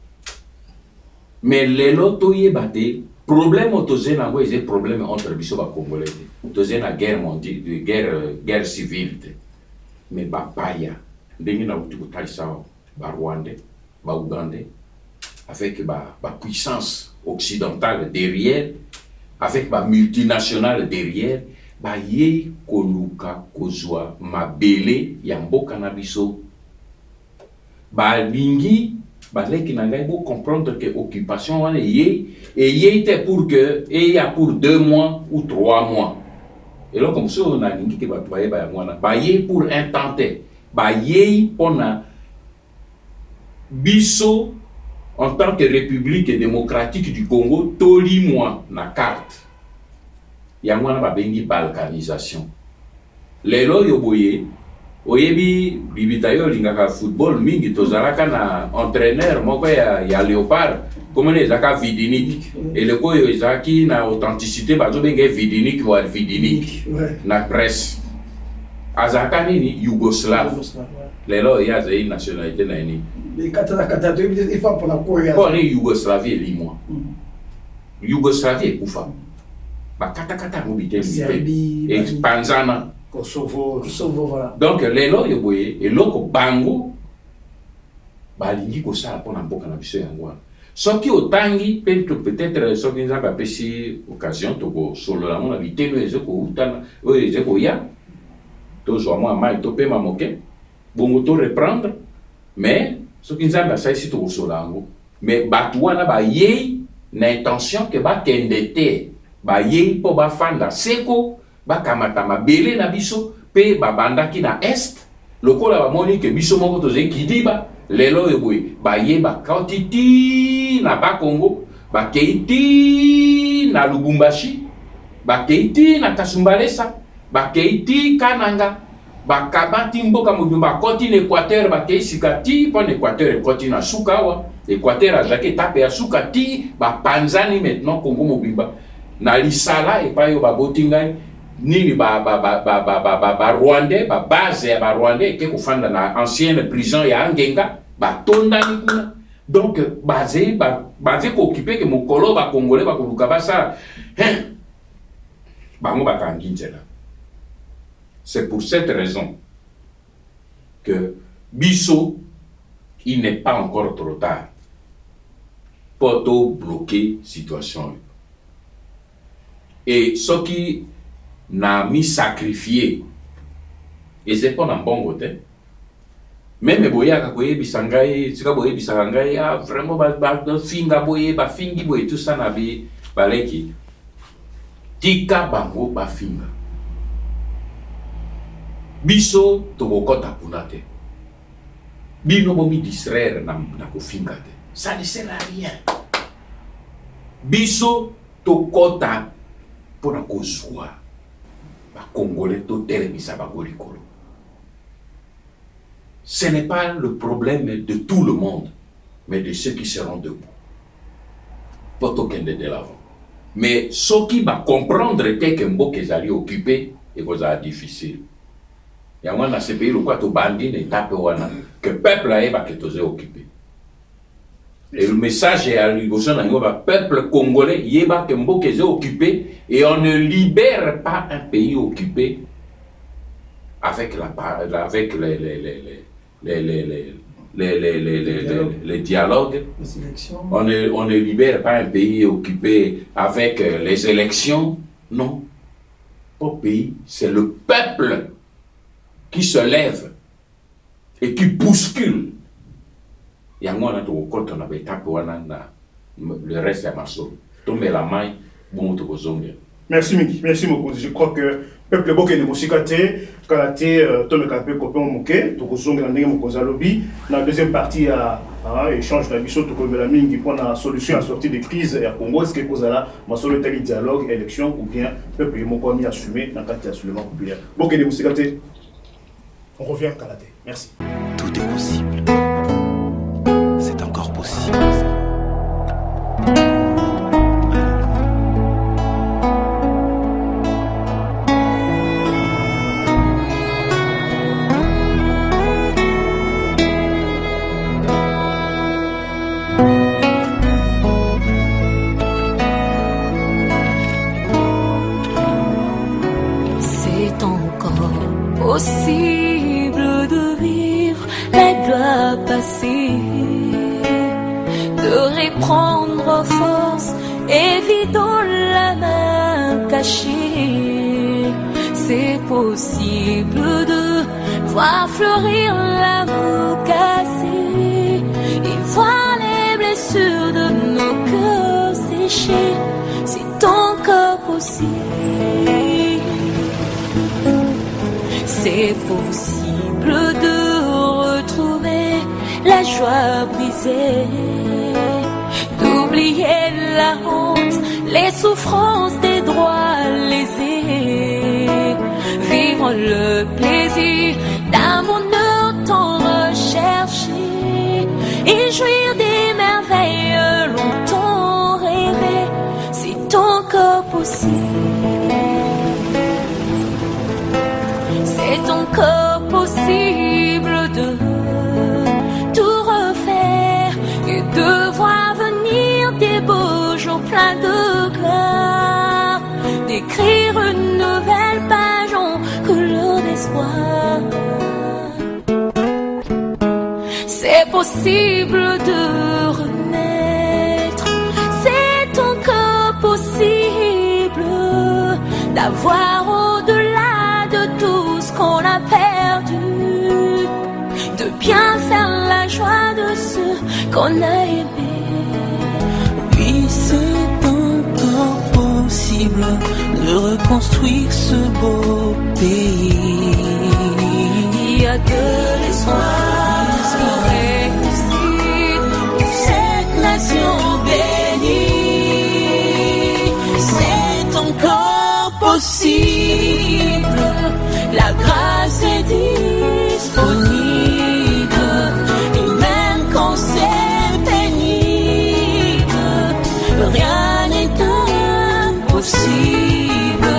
F: Mais les loto yebate problème autosé na ngoy c'est problème entre biso ba congolais. Autosé na guerre mondiale, guerre civile. Mais ba paya ndenge na uti kotalisa ba Rwandais, ba Ougandais avec ba puissance occidentale derrière, avec ba multinationale derrière, ba ye koluka kozwa mabele ya mboka na biso. Ba lingi baleki na ngai pour comprendre que occupation wana était pour que et ya pour 2 mois ou 3 mois. Et là comme ça on a lingi que ba toye ba ngwana ba ye pour un temps ba ye pona biso en tant que République démocratique du Congo toli moi na carte. Ya ngwana ba bengi balkanisation. Lelo yo boye oyebi bibita yo lingaka football mingi tozalaka na entraîneur moko ya Léopard comme ezaka vidinique et le koyo ezaki na authenticité bazobenge vidinique ou vidinique na presse azaka nini Yougoslave lelo ya zai nationalité na ni
D: kata to il faut pour la koya
F: bon ni Yougoslavie limwa Yougoslavie kufa bakata mobité et panzana
E: Kosovo,
D: voilà.
F: donc lelo yoboye eloko bango balingi kosala mpona mboka na biso yango wana soki otangi peut-être soki nzambe apesi occasion tokosolola ngo na biteno ezokowutana oyo ezokoya tozwa mwa mai topema moke bongo to reprendre mais soki nzambe asalisi tokosolola yango mais bato wana bayei na intention ke bakende te bayei mpo bafanda seko bakamata mabele na biso pe babandaki na est lokola bamoni ke biso moko tozali kidiba lelo eboye baye bakauti ti na bakongo bakei ti na Lubumbashi bakei ti na Kasumbalesa bakei ti Kananga bakabati mboka mobimba bakoti na Équateur bakei sika ti mpo na Équateur ekoti na suka awa Équateur azalaki etape ya suka ti bapanzani maintenant Congo mobimba na lisala epai oyo baboti ngai nini Rwandais base ya Rwandais ke kofanda na ancienne prison ya Angenga batondani kuna donc basé ko occuper que mokolo ba congolais ba koluka basa bango bakangi nzela. C'est pour cette raison que biso il n'est pas encore trop tard pour bloquer situation et ce qui n'a mis sacrifié et c'est pas un bon côté même boya kakoye bisangai sika boye bisangai ah vraiment ba finga boye ba fingi boye tout ça na bi baleki tika bango ba finga biso to bokota kunate bino bomi distraire na ko finga te ça ne sert à rien biso to kota pour ko zwa ba congolais to telemisa ba golikolo. Ce n'est pas le problème de tout le monde, mais de ceux qui seront debout. Pas aucun de l'avant. Mais ceux qui vont comprendre que Mboka est allé occuper, et que ça difficile. Il y a un pays où tu bandit étape que le peuple a été occupé. Et le message est à le peuple congolais, il y a que Mboka est occupé, et on ne libère pas un pays occupé avec les dialogues. On ne libère pas un pays occupé avec les élections. Non. Pas pays, c'est le peuple qui se lève et qui bouscule. Il y a un autre on avait tapé le reste est masso. Tomber la main, bon, tu vas.
E: Merci Miki, merci beaucoup. Je crois que peuple boke ne mosikate kalate tome kape kopé moké to kozonga ndenge mokoza lobby na deuxième partie à échange na biso to komela mingi pour la solution à sortie de crise ya Congo est-ce que kozala masolo tali dialogue élection ou bien peuple moko mi assumer na kati ya soulèvement populaire boke ne mosikate on revient kalate. Merci.
C: Tout est possible. C'est encore possible.
A: Possible de vivre la gloire passée, de reprendre force, évidons la main cachée. C'est possible de voir fleurir l'amour cassé, il voit les blessures de nos cœurs séchés. C'est encore possible. C'est possible de retrouver la joie brisée, d'oublier la honte, les souffrances des droits lésés, vivre le plaisir d'un un bonheur tant recherché et jouir des merveilles longtemps rêvées, c'est encore possible. C'est encore possible de tout refaire et de voir venir des beaux jours pleins de gloire, d'écrire une nouvelle page en couleur d'espoir. C'est possible de renaître, c'est encore possible d'avoir au-delà de tout ce qu'on a perdu, de bien faire la joie de ceux qu'on a aimés.
B: Oui, c'est encore possible de reconstruire ce beau pays.
A: Il y a de l'espoir pour réussir
B: Cette nation bénie, c'est encore possible.
A: la grâce est disponible,
B: Et même quand c'est pénible,
A: rien n'est impossible.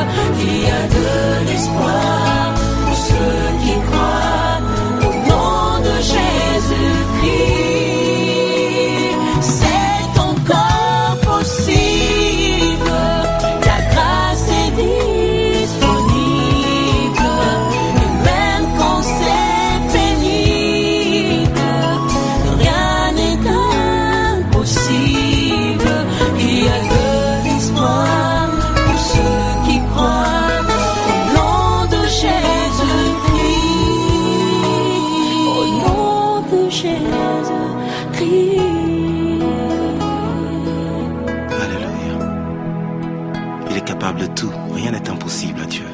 B: il y a de l'espoir pour ceux qui croient au nom de Jésus-Christ. C'est encore possible,
A: La grâce est disponible,
B: et même quand c'est pénible,
A: rien n'est impossible.
B: il y a de l'espoir pour ceux qui croient au nom de Jésus-Christ.
A: Au nom de Jésus-Christ.
C: Alléluia. Il est capable de tout. Rien n'est impossible à Dieu.